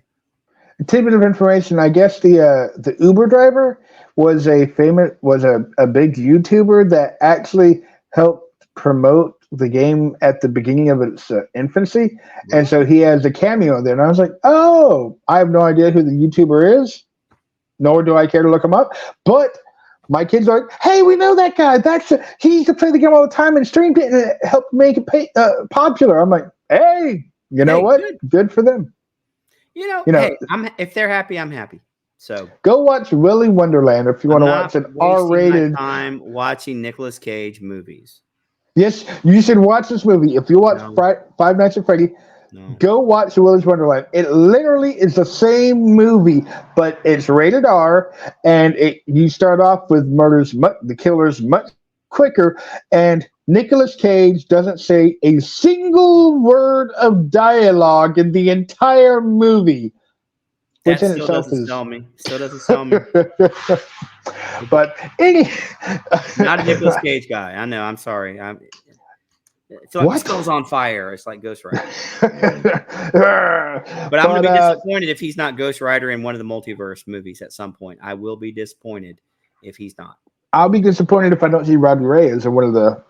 [SPEAKER 2] Tidbit of information. I guess the Uber driver was a big YouTuber that actually helped promote the game at the beginning of its infancy, and so he has a cameo there. And I was like, oh, I have no idea who the YouTuber is, nor do I care to look him up. But my kids are like, hey, we know that guy. He used to play the game all the time and streamed it, and it helped make it popular. I'm like, hey, you know what? Good for them.
[SPEAKER 1] Hey, if they're happy, I'm happy. So
[SPEAKER 2] go watch Willy Wonderland if you want to watch an R-rated.
[SPEAKER 1] Time watching Nicolas Cage movies.
[SPEAKER 2] Yes, you should watch this movie. If you watch Five Nights at Freddy, go watch Willy's Wonderland. It literally is the same movie, but it's rated R, and you start off with the killers much quicker, and Nicolas Cage doesn't say a single word of dialogue in the entire movie.
[SPEAKER 1] That still doesn't sell me. Still doesn't sell me.
[SPEAKER 2] But
[SPEAKER 1] not a Nicolas Cage guy. I know. I'm sorry. It's like Skull's on fire. It's like Ghost Rider. But I'm going to be disappointed if he's not Ghost Rider in one of the multiverse movies at some point. I will be disappointed if he's not.
[SPEAKER 2] I'll be disappointed if I don't see Rodney Reyes in one of the.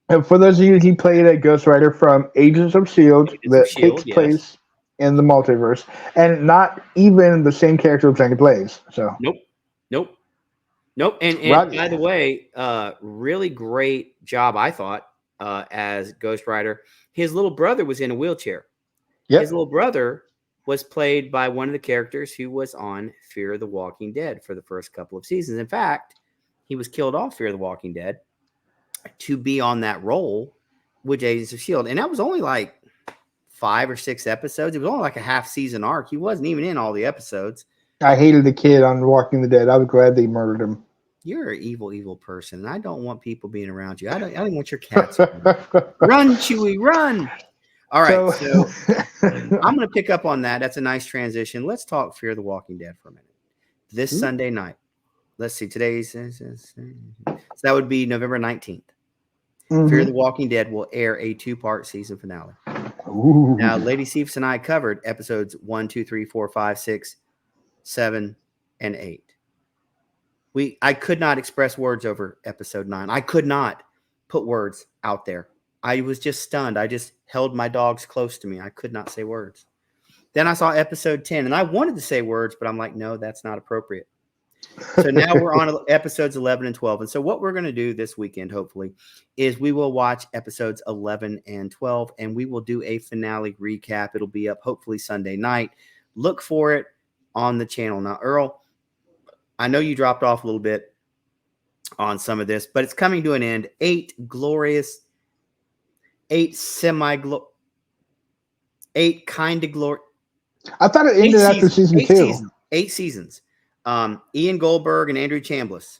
[SPEAKER 2] And for those of you, he played a Ghost Rider from Agents of S.H.I.E.L.D. that takes place in the multiverse, and not even the same character Johnny Blaze. So
[SPEAKER 1] nope. And by the way, really great job, I thought, as Ghost Rider. His little brother was in a wheelchair. His little brother was played by one of the characters who was on Fear the Walking Dead for the first couple of seasons. In fact, he was killed off Fear the Walking Dead to be on that role with Agents of S.H.I.E.L.D. And that was only like 5 or 6 episodes. It was only like a half season arc. He wasn't even in all the episodes.
[SPEAKER 2] I hated the kid on Walking the Dead. I was glad they murdered him.
[SPEAKER 1] You're an evil, evil person. And I don't want people being around you. I don't want your cats. Run, Chewie, run. All right, so I'm going to pick up on that. That's a nice transition. Let's talk Fear the Walking Dead for a minute. This Sunday night. Let's see. Today's so that would be November 19th. Fear the Walking Dead will air a 2-part season finale.
[SPEAKER 2] Ooh.
[SPEAKER 1] Now, Lady Cephas and I covered episodes 1, 2, 3, 4, 5, 6, 7, and 8. I could not express words over episode 9. I could not put words out there. I was just stunned. I just held my dogs close to me. I could not say words. Then I saw episode 10, and I wanted to say words, but I'm like, no, that's not appropriate. So now we're on episodes 11 and 12. And so what we're going to do this weekend, hopefully, is we will watch episodes 11 and 12, and we will do a finale recap. It'll be up hopefully Sunday night. Look for it on the channel. Now, Earl, I know you dropped off a little bit on some of this, but it's coming to an end. 8 kind of glory.
[SPEAKER 2] I thought it ended after season 2.
[SPEAKER 1] 8 seasons. Ian Goldberg and Andrew Chambliss.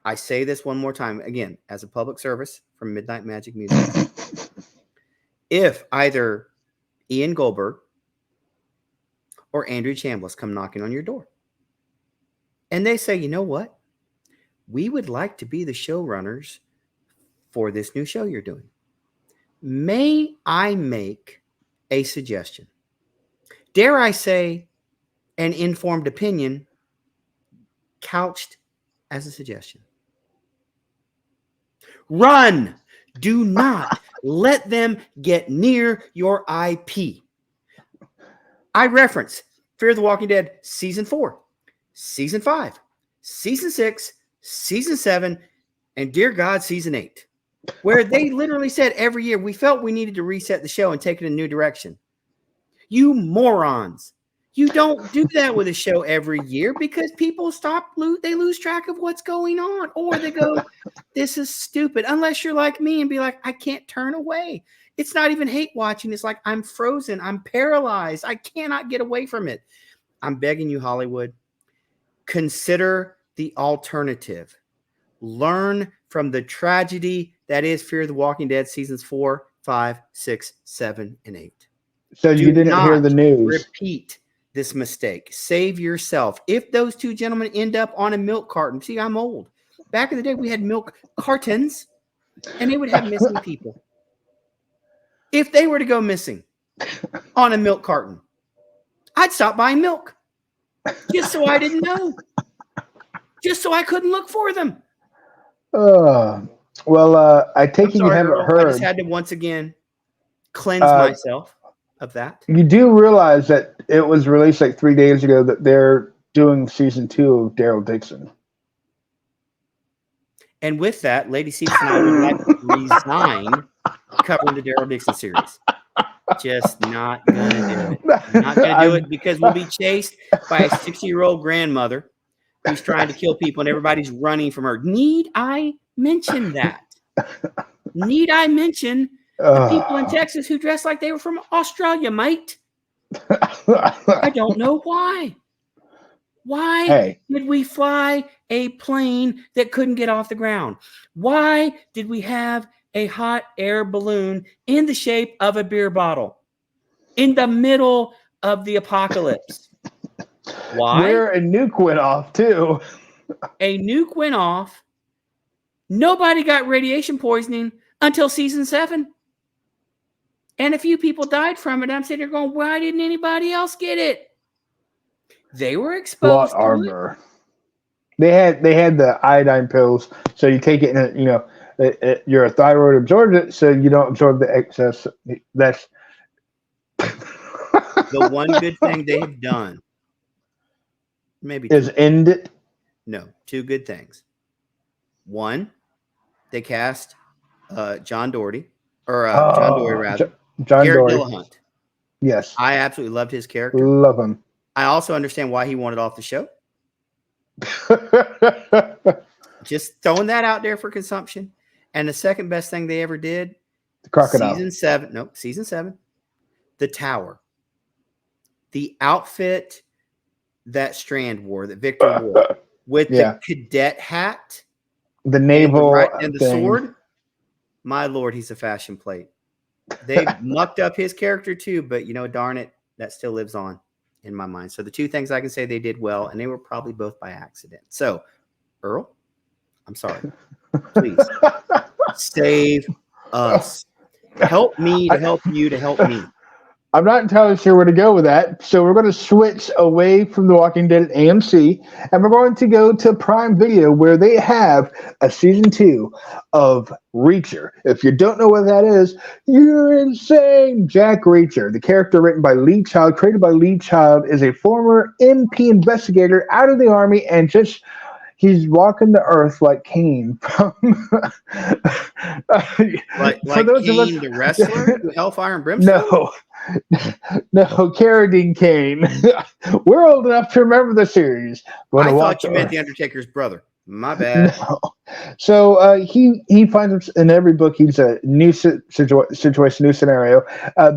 [SPEAKER 1] I say this one more time, again, as a public service from Midnight Magic Music. If either Ian Goldberg or Andrew Chambliss come knocking on your door and they say, you know what? We would like to be the showrunners for this new show you're doing. May I make a suggestion? Dare I say an informed opinion couched as a suggestion? Run! Do not let them get near your IP. I reference Fear the Walking Dead Season 4, Season 5, Season 6, Season 7, and dear God, Season 8, where they literally said every year we felt we needed to reset the show and take it in a new direction. You morons. You don't do that with a show every year because people they lose track of what's going on, or they go, this is stupid, unless you're like me and be like, I can't turn away. It's not even hate watching. It's like, I'm frozen. I'm paralyzed. I cannot get away from it. I'm begging you, Hollywood, consider the alternative. Learn from the tragedy that is Fear the Walking Dead seasons 4, 5, 6, 7, and 8.
[SPEAKER 2] So you didn't hear the news.
[SPEAKER 1] Repeat this mistake. Save yourself. If those 2 gentlemen end up on a milk carton, see, I'm old. Back in the day, we had milk cartons, and they would have missing people. If they were to go missing on a milk carton, I'd stop buying milk just so I didn't know, just so I couldn't look for them.
[SPEAKER 2] Well, I take it you haven't heard.
[SPEAKER 1] I just had to once again cleanse myself of that.
[SPEAKER 2] You do realize that it was released like 3 days ago that they're doing season 2 of Daryl Dixon.
[SPEAKER 1] And with that, Lady Cephas and I would like to resign covering the Daryl Dixon series. Just not going to do it. Not going to do it because we'll be chased by a 60-year-old grandmother who's trying to kill people and everybody's running from her. Need I mention that? Need I mention the people in Texas who dressed like they were from Australia, mate? I don't know why. Why did we fly a plane that couldn't get off the ground? Why did we have a hot air balloon in the shape of a beer bottle in the middle of the apocalypse? Why?
[SPEAKER 2] Where a nuke went off, too.
[SPEAKER 1] A nuke went off. Nobody got radiation poisoning until season 7. And a few people died from it. I'm sitting there going, why didn't anybody else get it? They were exposed to
[SPEAKER 2] armor. It. They had the iodine pills, so you take it and your thyroid absorbs it, so you don't absorb the excess. That's
[SPEAKER 1] the one good thing they have done. Maybe
[SPEAKER 2] is end it.
[SPEAKER 1] No, 2 good things. One, they cast John Dory, or John Dory rather.
[SPEAKER 2] John
[SPEAKER 1] Garrett
[SPEAKER 2] Dory.
[SPEAKER 1] Dillahunt
[SPEAKER 2] Yes.
[SPEAKER 1] I absolutely loved his character.
[SPEAKER 2] Love him.
[SPEAKER 1] I also understand why he wanted off the show. Just throwing that out there for consumption. And the second best thing they ever did,
[SPEAKER 2] The crocodile.
[SPEAKER 1] season 7, The Tower. The outfit that Strand wore, that Victor wore, with
[SPEAKER 2] Yeah.
[SPEAKER 1] the cadet hat
[SPEAKER 2] The
[SPEAKER 1] and
[SPEAKER 2] naval
[SPEAKER 1] and the
[SPEAKER 2] thing.
[SPEAKER 1] sword. My lord, he's a fashion plate. They mucked up his character too, but darn it, that still lives on in my mind. So the two things I can say they did well, and they were probably both by accident. So, Earl, I'm sorry. Please save us. Help me to help you to help me.
[SPEAKER 2] I'm not entirely sure where to go with that. So we're going to switch away from The Walking Dead at AMC, and we're going to go to Prime Video, where they have a season 2 of Reacher. If you don't know what that is, you're insane. Jack Reacher, the character written by Lee Child, created by Lee Child, is a former MP investigator out of the army, and he's walking the earth like Kane from
[SPEAKER 1] like
[SPEAKER 2] for those
[SPEAKER 1] Kane,
[SPEAKER 2] of us,
[SPEAKER 1] the wrestler, Hellfire and Brimstone.
[SPEAKER 2] no, no, Carradine Kane. We're old enough to remember the series.
[SPEAKER 1] I thought you meant the Undertaker's brother. My bad.
[SPEAKER 2] No. So he finds in every book he's a new situation, new scenario.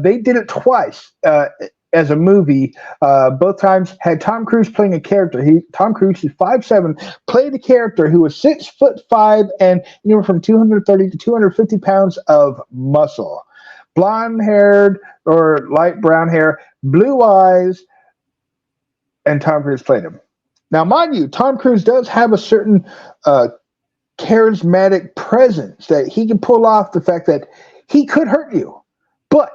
[SPEAKER 2] They did it twice as a movie. Both times had Tom Cruise playing a character. Tom Cruise, who's 5'7", played a character who was 6'5" and anywhere from 230 to 250 pounds of muscle. Blonde haired or light brown hair, blue eyes, and Tom Cruise played him. Now, mind you, Tom Cruise does have a certain charismatic presence that he can pull off the fact that he could hurt you. But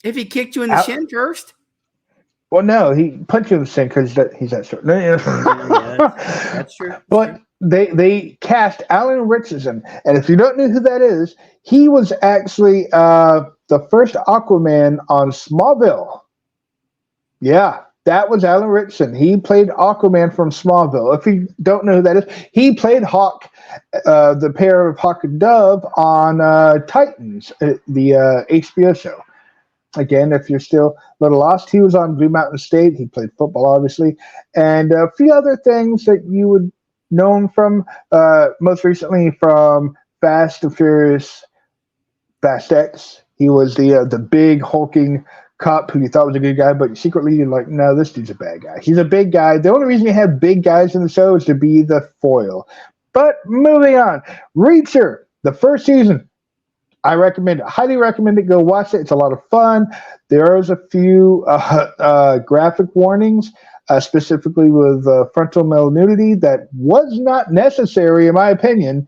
[SPEAKER 1] if he kicked you in the shin first?
[SPEAKER 2] Well, no, he punched you in the shin because he's that short.
[SPEAKER 1] That's true.
[SPEAKER 2] But they cast Alan Richardson, and if you don't know who that is, he was actually the first Aquaman on Smallville. Yeah. That was Alan Richardson. He played Aquaman from Smallville. If you don't know who that is, he played Hawk, the pair of Hawk and Dove on Titans, the HBO show. Again, if you're still a little lost, he was on Blue Mountain State. He played football, obviously, and a few other things that you would know him from, most recently from Fast and Furious, Fast X. He was the big hulking cop who you thought was a good guy, but secretly you're like, no, this dude's a bad guy. He's a big guy. The only reason you have big guys in the show is to be the foil. But moving on, Reacher, the first season, I recommend it. Highly recommend it. Go watch it. It's a lot of fun. There's a few graphic warnings, specifically with frontal male nudity that was not necessary, in my opinion,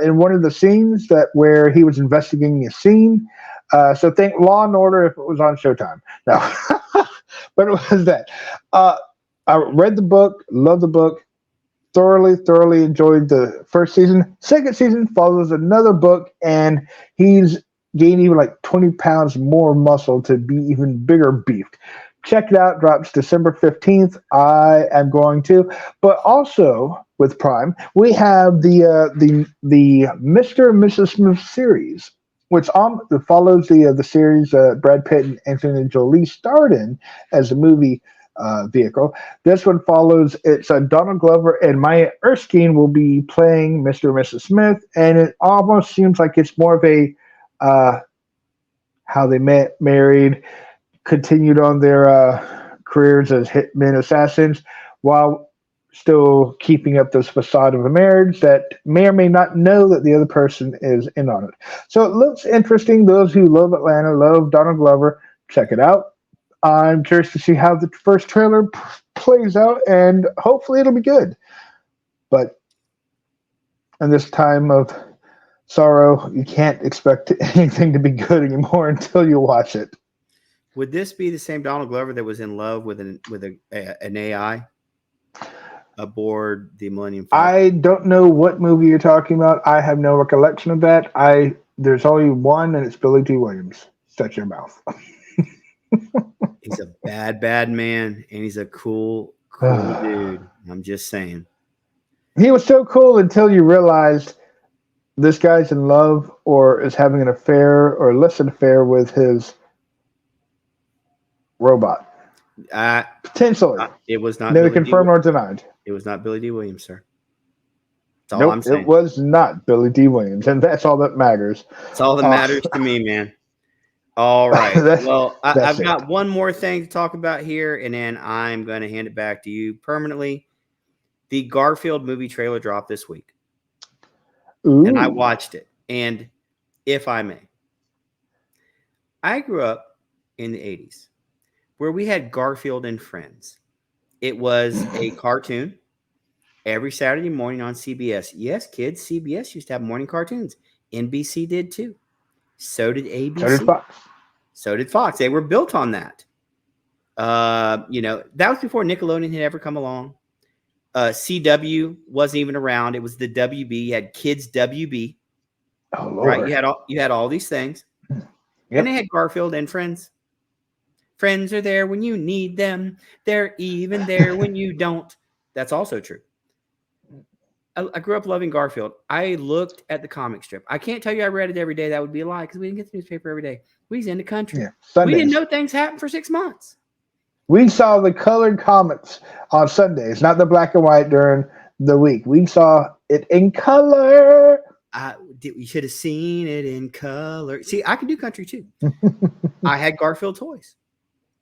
[SPEAKER 2] in one of the scenes where he was investigating a scene. So think Law and Order if it was on Showtime. No, but it was that. I read the book, loved the book, thoroughly enjoyed the first season. Second season follows another book, and he's gained even like 20 pounds more muscle to be even bigger beefed. Check it out. Drops December 15th. I am going to. But also with Prime, we have the Mr. and Mrs. Smith series, which follows the series Brad Pitt and Angelina Jolie starred in as a movie vehicle. This one follows, it's Donald Glover and Maya Erskine will be playing Mr. and Mrs. Smith, and it almost seems like it's more of a how they met, married, continued on their careers as hitmen assassins, while still keeping up this facade of a marriage that may or may not know that the other person is in on it. So it looks interesting. Those who love Atlanta, love Donald Glover, check it out. I'm curious to see how the first trailer plays out, and hopefully it'll be good. But in this time of sorrow, you can't expect anything to be good anymore until you watch it.
[SPEAKER 1] Would this be the same Donald Glover that was in love with an AI aboard the Millennium Falcon?
[SPEAKER 2] I don't know what movie you're talking about. I have no recollection of that. There's only one, and it's Billy D. Williams. Shut your mouth.
[SPEAKER 1] He's a bad man, and he's a cool dude. I'm just saying.
[SPEAKER 2] He was so cool until you realized this guy's in love or is having an affair or illicit affair with his robot.
[SPEAKER 1] Uh,
[SPEAKER 2] Potentially.
[SPEAKER 1] it was not
[SPEAKER 2] Neither
[SPEAKER 1] Billy D.
[SPEAKER 2] confirmed nor denied.
[SPEAKER 1] It was not Billy D. Williams, sir. That's all I'm
[SPEAKER 2] Nope, it
[SPEAKER 1] saying.
[SPEAKER 2] was not Billy D. Williams, and that's all that matters.
[SPEAKER 1] That's all that matters to me, man. All right. Well,
[SPEAKER 2] that's
[SPEAKER 1] I've
[SPEAKER 2] it.
[SPEAKER 1] got one more thing to talk about here, and then I'm going to hand it back to you permanently. The Garfield movie trailer dropped this week.
[SPEAKER 2] Ooh.
[SPEAKER 1] And I watched it. And if I may, I grew up in the 80s where we had Garfield and Friends. It was a cartoon every Saturday morning on CBS. Yes, kids, CBS used to have morning cartoons. NBC did too. So did ABC.
[SPEAKER 2] So did Fox.
[SPEAKER 1] So did Fox. They were built on that. That was before Nickelodeon had ever come along. CW wasn't even around. It was the WB. You had Kids WB.
[SPEAKER 2] Oh Lord!
[SPEAKER 1] Right? You had all these things,
[SPEAKER 2] Yep.
[SPEAKER 1] And they had Garfield and Friends. Friends are there when you need them. They're even there when you don't. That's also true. I grew up loving Garfield. I looked at the comic strip. I can't tell you I read it every day. That would be a lie because we didn't get the newspaper every day. We was in the country.
[SPEAKER 2] Yeah,
[SPEAKER 1] we didn't know things happened for 6 months.
[SPEAKER 2] We saw the colored comics on Sundays, not the black and white during the week. We saw it in color.
[SPEAKER 1] We should have seen it in color. See, I can do country too. I had Garfield toys.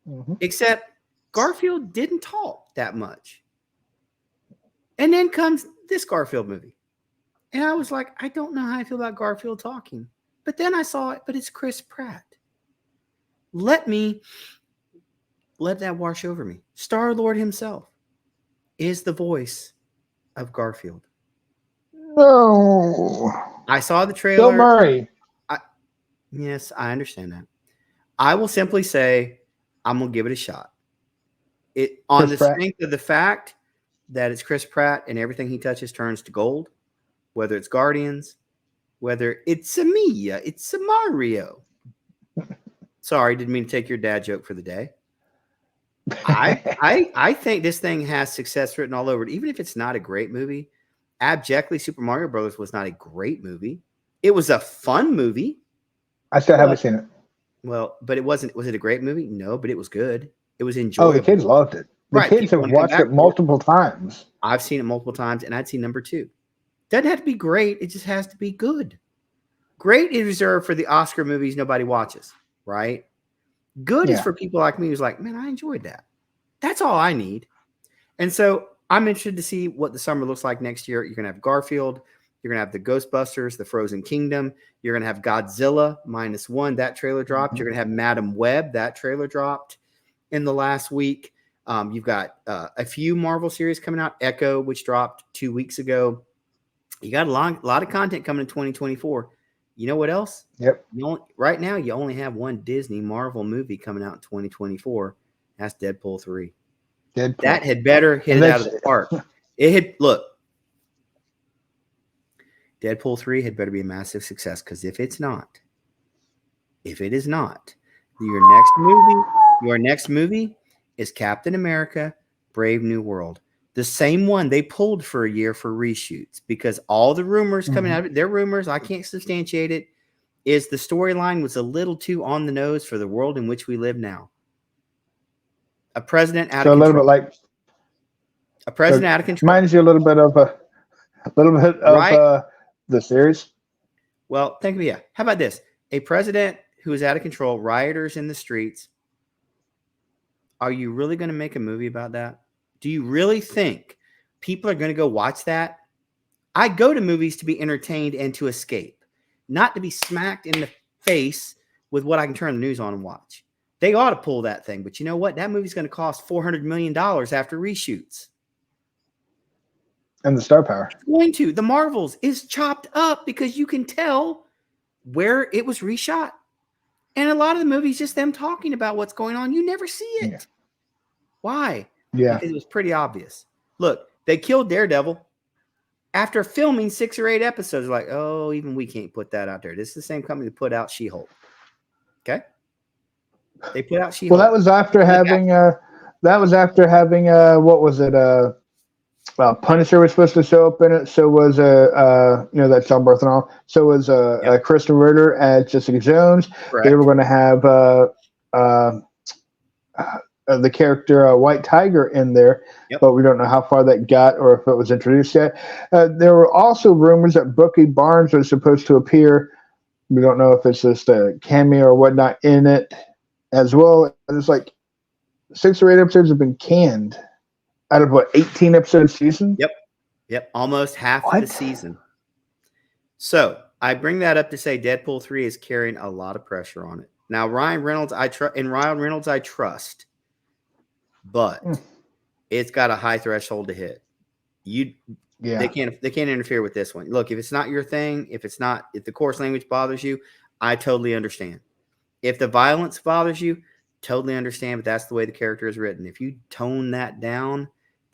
[SPEAKER 1] Mm-hmm. Except Garfield didn't talk that much. And then comes this Garfield movie. And I was like, I don't know how I feel about Garfield talking. But then I saw it, but it's Chris Pratt. Let that wash over me. Star-Lord himself is the voice of Garfield.
[SPEAKER 2] No.
[SPEAKER 1] I saw the trailer.
[SPEAKER 2] Bill Murray.
[SPEAKER 1] Yes, I understand that. I will simply say I'm going to give it a shot. On the strength of the fact that it's Chris Pratt and everything he touches turns to gold, whether it's Guardians, whether it's a Mia, it's a Mario. Sorry, didn't mean to take your dad joke for the day. I think this thing has success written all over it, even if it's not a great movie. Abjectly, Super Mario Brothers was not a great movie. It was a fun movie.
[SPEAKER 2] I still haven't seen it.
[SPEAKER 1] Well, but it wasn't. Was it a great movie? No, but it was good. It was enjoyable.
[SPEAKER 2] Oh, the kids loved it. The kids have watched it multiple times.
[SPEAKER 1] I've seen it multiple times, and I'd seen number 2. Doesn't have to be great. It just has to be good. Great is reserved for the Oscar movies nobody watches, right? Good is for people like me who's like, man, I enjoyed that. That's all I need. And so I'm interested to see what the summer looks like next year. You're going to have Garfield. You're going to have the Ghostbusters, the Frozen Kingdom. You're going to have Godzilla -1. That trailer dropped. Mm-hmm. You're going to have Madam Web. That trailer dropped in the last week. You've got a few Marvel series coming out. Echo, which dropped 2 weeks ago. You got a lot of content coming in 2024. You know what else?
[SPEAKER 2] Yep.
[SPEAKER 1] Right now, you only have one Disney Marvel movie coming out in 2024. That's Deadpool 3. That had better hit it out of the park. Deadpool 3 had better be a massive success, because if it is not, your next movie is Captain America: Brave New World. The same one they pulled for a year for reshoots, because all the rumors coming out of it, they're rumors, I can't substantiate it, is the storyline was a little too on the nose for the world in which we live now. A president out of control.
[SPEAKER 2] A little bit like
[SPEAKER 1] a president out of control.
[SPEAKER 2] Reminds you a little bit of the series.
[SPEAKER 1] Well, think of it. Yeah. How about this? A president who is out of control, rioters in the streets. Are you really going to make a movie about that? Do you really think people are going to go watch that? I go to movies to be entertained and to escape, not to be smacked in the face with what I can turn the news on and watch. They ought to pull that thing. But you know what? That movie's going to cost $400 million after reshoots.
[SPEAKER 2] And the star power.
[SPEAKER 1] It's going to. The Marvels is chopped up because you can tell where it was reshot. And a lot of the movies, just them talking about what's going on. You never see it. Yeah. Why?
[SPEAKER 2] Yeah.
[SPEAKER 1] Because it was pretty obvious. Look, they killed Daredevil after filming 6 or 8 episodes. Like, oh, even we can't put that out there. This is the same company that put out She-Hulk. Okay? They put out She-Hulk.
[SPEAKER 2] Well, that was after having what was it? Punisher was supposed to show up in it. So was that Sean Berthenol. So was Kristen Ritter as Jessica Jones. Correct. They were going to have the character White Tiger in there,
[SPEAKER 1] Yep.
[SPEAKER 2] but we don't know how far that got or if it was introduced yet. There were also rumors that Bucky Barnes was supposed to appear. We don't know if it's just a cameo or whatnot in it as well. It's like 6 or 8 episodes have been canned out of what, 18 episode season?
[SPEAKER 1] Yep. Yep. Almost half of the
[SPEAKER 2] What?
[SPEAKER 1] season. So I bring that up to say Deadpool 3 is carrying a lot of pressure on it. Now, Ryan Reynolds, I trust, but it's got a high threshold to hit. They
[SPEAKER 2] Yeah.
[SPEAKER 1] can't interfere with this one. Look, if it's not your thing, if the coarse language bothers you, I totally understand. If the violence bothers you, totally understand, but that's the way the character is written. If you tone that down,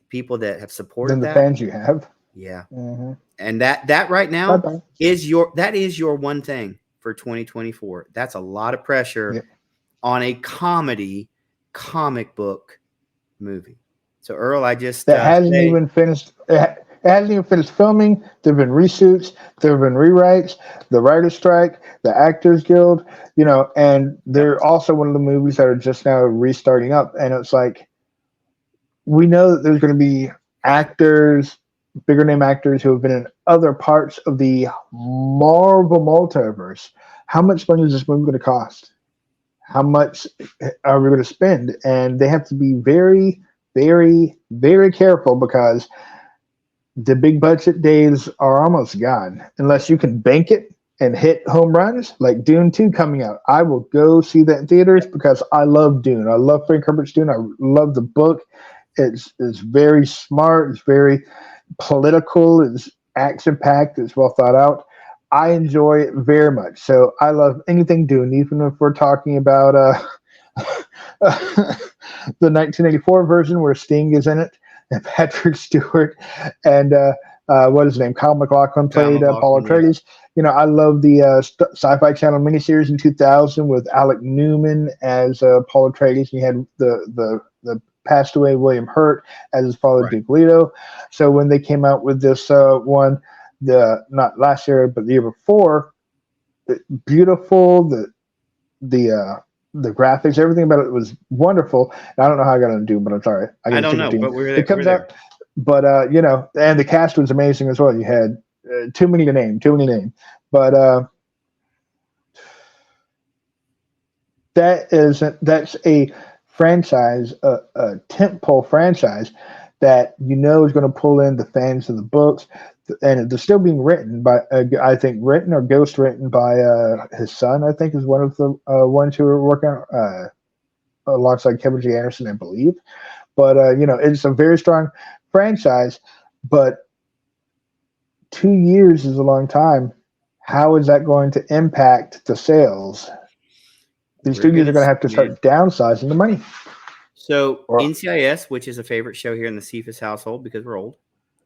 [SPEAKER 1] people that have supported
[SPEAKER 2] Than the
[SPEAKER 1] that,
[SPEAKER 2] fans you have.
[SPEAKER 1] yeah.
[SPEAKER 2] Mm-hmm.
[SPEAKER 1] And that right now
[SPEAKER 2] Bye-bye.
[SPEAKER 1] is your one thing for 2024. That's a lot of pressure
[SPEAKER 2] Yep.
[SPEAKER 1] on a comic book movie. So Earl, I just
[SPEAKER 2] That hasn't
[SPEAKER 1] say,
[SPEAKER 2] even finished. It hasn't even finished filming. There have been reshoots. There have been rewrites. The writers' strike. The Actors Guild. And
[SPEAKER 1] yep,
[SPEAKER 2] they're also one of the movies that are just now restarting up. And it's like we know that there's going to be actors, bigger name actors who have been in other parts of the Marvel multiverse. How much money is this movie going to cost? How much are we going to spend? And they have to be very, very, very careful because the big budget days are almost gone. Unless you can bank it and hit home runs like Dune 2 coming out. I will go see that in theaters because I love Dune. I love Frank Herbert's Dune. I love the book. It's very smart. It's very political. It's action packed. It's well thought out. I enjoy it very much. So I love anything Dune, even if we're talking about the 1984 version where Sting is in it, and Patrick Stewart, and what is his name? Kyle MacLachlan
[SPEAKER 1] Kyle
[SPEAKER 2] played Paul
[SPEAKER 1] MacLachlan,
[SPEAKER 2] Atreides. I love the Sci-Fi Channel miniseries in 2000 with Alec Newman as Paul Atreides. And you had the passed away William Hurt as his father,
[SPEAKER 1] right.
[SPEAKER 2] Duke Leto. So when they came out with this one, not last year but the year before, beautiful. The graphics, everything about it was wonderful. I don't know how I got on Doom, but I'm sorry.
[SPEAKER 1] I don't know, but
[SPEAKER 2] It comes out, but and the cast was amazing as well. You had too many to name, but that's a franchise, a tentpole franchise that is going to pull in the fans of the books, and they're still being written by, I think, written or ghost written by his son. I think is one of the ones who are working on, alongside Kevin G. Anderson, I believe. But it's a very strong franchise. But 2 years is a long time. How is that going to impact the sales? These studios are going to have to start downsizing the money.
[SPEAKER 1] So NCIS, which is a favorite show here in the Cephas household because we're old,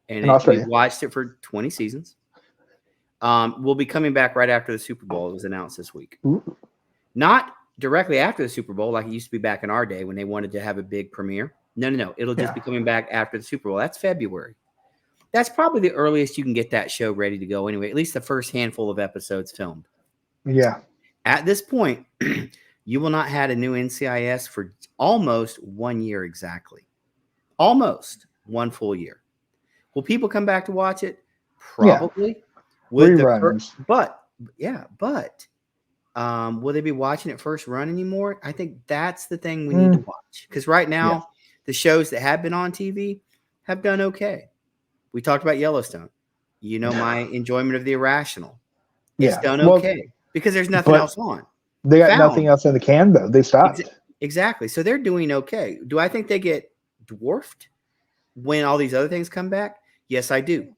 [SPEAKER 1] and we watched it for 20 seasons, will be coming back right after the Super Bowl. It was announced this week.
[SPEAKER 2] Ooh.
[SPEAKER 1] Not directly after the Super Bowl like it used to be back in our day when they wanted to have a big premiere. No. It'll just be coming back after the Super Bowl. That's February. That's probably the earliest you can get that show ready to go anyway, at least the first handful of episodes filmed.
[SPEAKER 2] Yeah.
[SPEAKER 1] At this point, you will not have a new NCIS for almost 1 year exactly. Almost 1 full year. Will people come back to watch it? Probably.
[SPEAKER 2] Yeah.
[SPEAKER 1] With
[SPEAKER 2] reruns.
[SPEAKER 1] But will they be watching it first run anymore? I think that's the thing we need to watch. Because right now, the shows that have been on TV have done okay. We talked about Yellowstone. My enjoyment of The Irrational. It's done okay because there's nothing else on.
[SPEAKER 2] They got nothing else in the can, though. They stopped.
[SPEAKER 1] Exactly. So they're doing okay. Do I think they get dwarfed when all these other things come back? Yes, I do.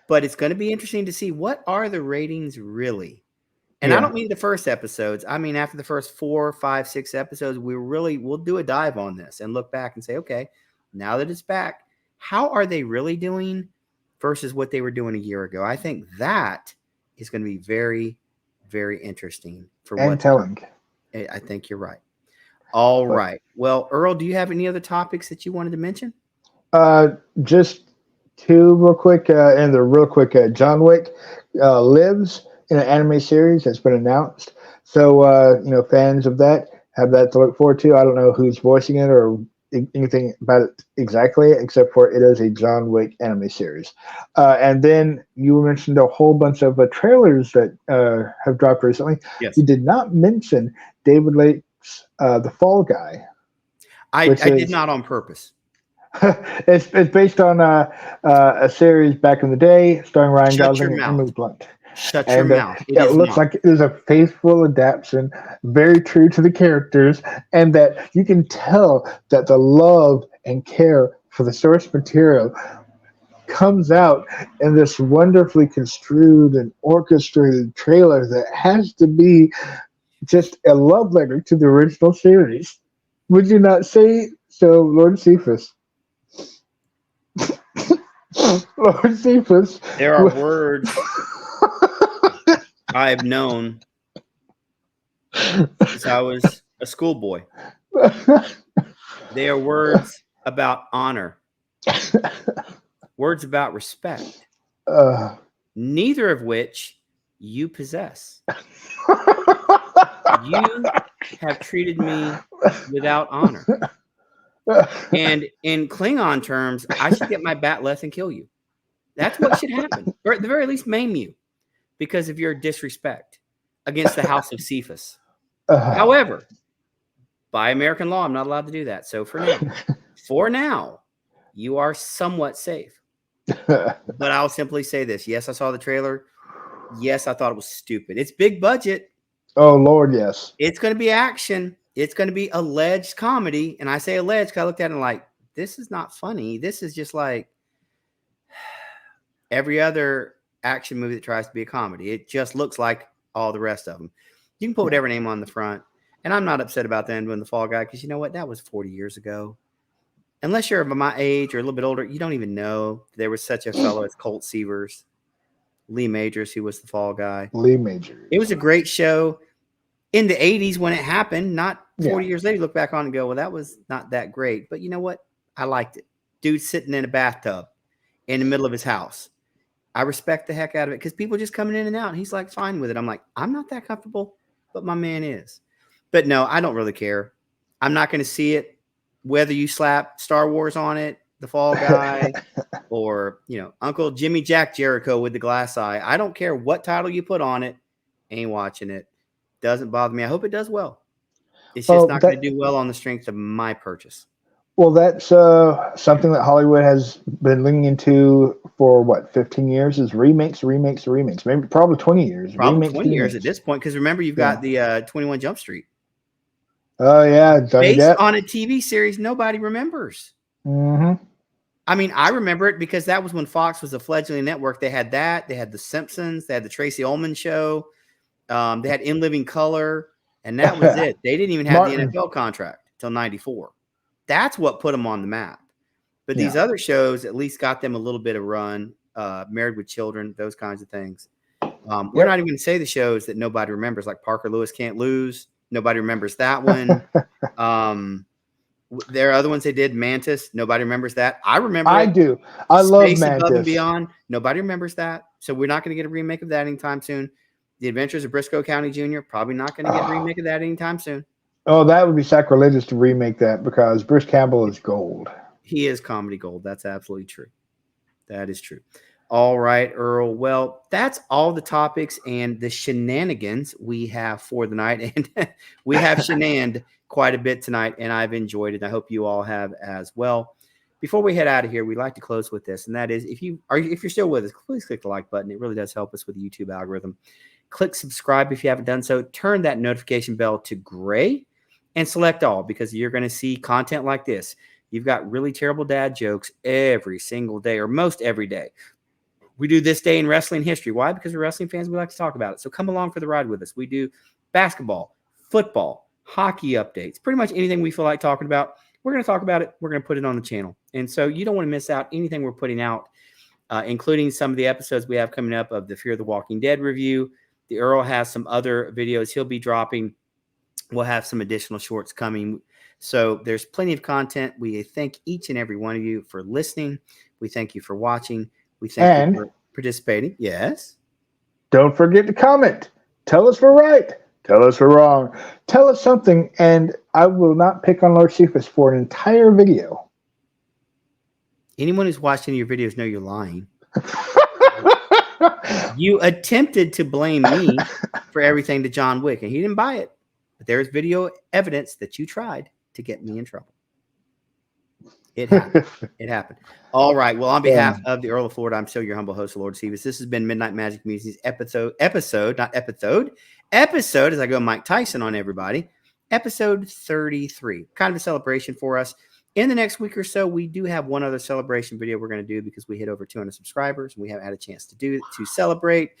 [SPEAKER 1] But it's going to be interesting to see what are the ratings really. And I don't mean the first episodes. I mean, after the first 4, 5, 6 episodes, we'll do a dive on this and look back and say, okay, now that it's back, how are they really doing versus what they were doing a year ago? I think that is going to be very, very interesting
[SPEAKER 2] and telling.
[SPEAKER 1] I think you're right. All right. Well, Earl, do you have any other topics that you wanted to mention?
[SPEAKER 2] Just 2 real quick, and they're real quick. John Wick lives in an anime series that's been announced. So, fans of that, have that to look forward to. I don't know who's voicing it or anything about it exactly, except for it is a John Wick anime series. And then you mentioned a whole bunch of trailers that have dropped recently.
[SPEAKER 1] Yes.
[SPEAKER 2] You did not mention David Lake's The Fall Guy,
[SPEAKER 1] I
[SPEAKER 2] which
[SPEAKER 1] did
[SPEAKER 2] is
[SPEAKER 1] not on purpose.
[SPEAKER 2] it's based on a series back in the day starring Ryan
[SPEAKER 1] Shut your
[SPEAKER 2] Gosling and
[SPEAKER 1] mouth.
[SPEAKER 2] Emily Blunt.
[SPEAKER 1] Shut your
[SPEAKER 2] And
[SPEAKER 1] mouth. It
[SPEAKER 2] it
[SPEAKER 1] is
[SPEAKER 2] looks
[SPEAKER 1] not.
[SPEAKER 2] like it is a faithful adaptation, very true to the characters, and that you can tell that the love and care for the source material comes out in this wonderfully construed and orchestrated trailer that has to be just a love letter to the original series. Would you not say so, Lord Cephas? Lord Cephas.
[SPEAKER 1] There are words I've known since I was a schoolboy. They are words about honor, words about respect, neither of which you possess. You have treated me without honor. And in Klingon terms, I should get my batleth and kill you. That's what should happen. Or at the very least, maim you because of your disrespect against the House of Cephas. However, by American law, I'm not allowed to do that. So for now, you are somewhat safe. But I'll simply say this. Yes, I saw the trailer. Yes, I thought it was stupid. It's big budget.
[SPEAKER 2] Oh, Lord, yes.
[SPEAKER 1] It's going to be action. It's going to be alleged comedy. And I say alleged because I looked at it and like, this is not funny. This is just like every other action movie that tries to be a comedy. It just looks like all the rest of them. You can put whatever name on the front. And I'm not upset about them doing the Fall Guy because you know what? That was 40 years ago. Unless you're my age or a little bit older, you don't even know there was such a fellow as Colt Seavers, Lee Majors, who was the Fall Guy.
[SPEAKER 2] Lee Majors.
[SPEAKER 1] It was a great show in the 80s when it happened, not 40 years later. You look back on it and go, well, that was not that great. But you know what? I liked it. Dude sitting in a bathtub in the middle of his house. I respect the heck out of it because people just coming in and out. And he's like, fine with it. I'm like, I'm not that comfortable, but my man is. But no, I don't really care. I'm not going to see it. Whether you slap Star Wars on it, the Fall Guy, or, Uncle Jimmy Jack Jericho with the glass eye. I don't care what title you put on it. Ain't watching it. Doesn't bother me. I hope it does well. It's just not going to do well on the strength of my purchase.
[SPEAKER 2] Well, that's something that Hollywood has been leaning into for, 15 years is remakes. Maybe probably 20 years.
[SPEAKER 1] Probably 20 years at this point because remember, you've got the 21 Jump Street.
[SPEAKER 2] Oh, yeah. Johnny
[SPEAKER 1] Based
[SPEAKER 2] Depp.
[SPEAKER 1] on a TV series nobody remembers.
[SPEAKER 2] Mm-hmm.
[SPEAKER 1] I mean, I remember it because that was when Fox was a fledgling network. They had that. They had The Simpsons. They had the Tracy Ullman Show. They had In Living Color. And that was it. They didn't even have the NFL contract until 94. That's what put them on the map. But these other shows at least got them a little bit of run. Married with Children, those kinds of things. We're not even going to say the shows that nobody remembers, like Parker Lewis Can't Lose. Nobody remembers that one. There are other ones they did. Mantis. Nobody remembers that. I remember.
[SPEAKER 2] I do. I love Mantis.
[SPEAKER 1] Above and Beyond. Nobody remembers that. So we're not going to get a remake of that anytime soon. The Adventures of Briscoe County Jr. Probably not going to get a remake of that anytime soon.
[SPEAKER 2] Oh, that would be sacrilegious to remake that because Bruce Campbell is gold.
[SPEAKER 1] He is comedy gold. That's absolutely true. That is true. All right, Earl. Well, that's all the topics and the shenanigans we have for the night. And we have shenaned quite a bit tonight, and I've enjoyed it. I hope you all have as well. Before we head out of here, we'd like to close with this, and that is if you're still with us, please click the like button. It really does help us with the YouTube algorithm. Click subscribe if you haven't done so. Turn that notification bell to gray and select all because you're going to see content like this. You've got really terrible dad jokes every single day or most every day. We do this day in wrestling history. Why? Because we're wrestling fans. We like to talk about it. So come along for the ride with us. We do basketball, football, hockey updates, pretty much anything we feel like talking about. We're going to talk about it. We're going to put it on the channel. And so you don't want to miss out anything we're putting out, including some of the episodes we have coming up of the Fear the Walking Dead review. The Earl has some other videos he'll be dropping. We'll have some additional shorts coming. So there's plenty of content. We thank each and every one of you for listening. We thank you for watching. We thank you for participating. Yes.
[SPEAKER 2] Don't forget to comment. Tell us we're right. Tell us we're wrong. Tell us something, and I will not pick on Lord Cephas for an entire video.
[SPEAKER 1] Anyone who's watched any of your videos know you're lying. You attempted to blame me for everything to John Wick, and he didn't buy it. But there's video evidence that you tried to get me in trouble. It happened. It happened. All right. Well, on behalf of the Earl of Florid, I'm still your humble host, Lord Cephas. This has been Midnight Magic Musings episode, as I go Mike Tyson on everybody. Episode 33. Kind of a celebration for us. In the next week or so, we do have one other celebration video we're going to do because we hit over 200 subscribers and we haven't had a chance to celebrate.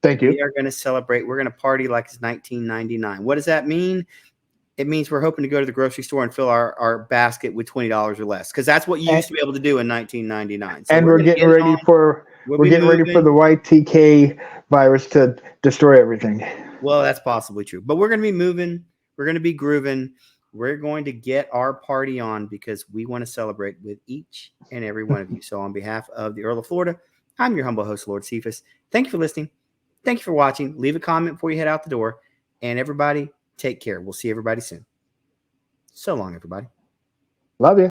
[SPEAKER 2] Thank you.
[SPEAKER 1] We are going to celebrate. We're going to party like it's 1999. What does that mean? It means we're hoping to go to the grocery store and fill our basket with $20 or less, because that's what you used to be able to do in 1999. So
[SPEAKER 2] and we're getting ready for the YTK virus to destroy everything.
[SPEAKER 1] Well, that's possibly true, but we're going to be moving. We're going to be grooving. We're going to get our party on because we want to celebrate with each and every one of you. So on behalf of the Earl of Florida, I'm your humble host, Lord Cephas. Thank you for listening. Thank you for watching. Leave a comment before you head out the door. And everybody, take care. We'll see everybody soon. So long, everybody.
[SPEAKER 2] Love you.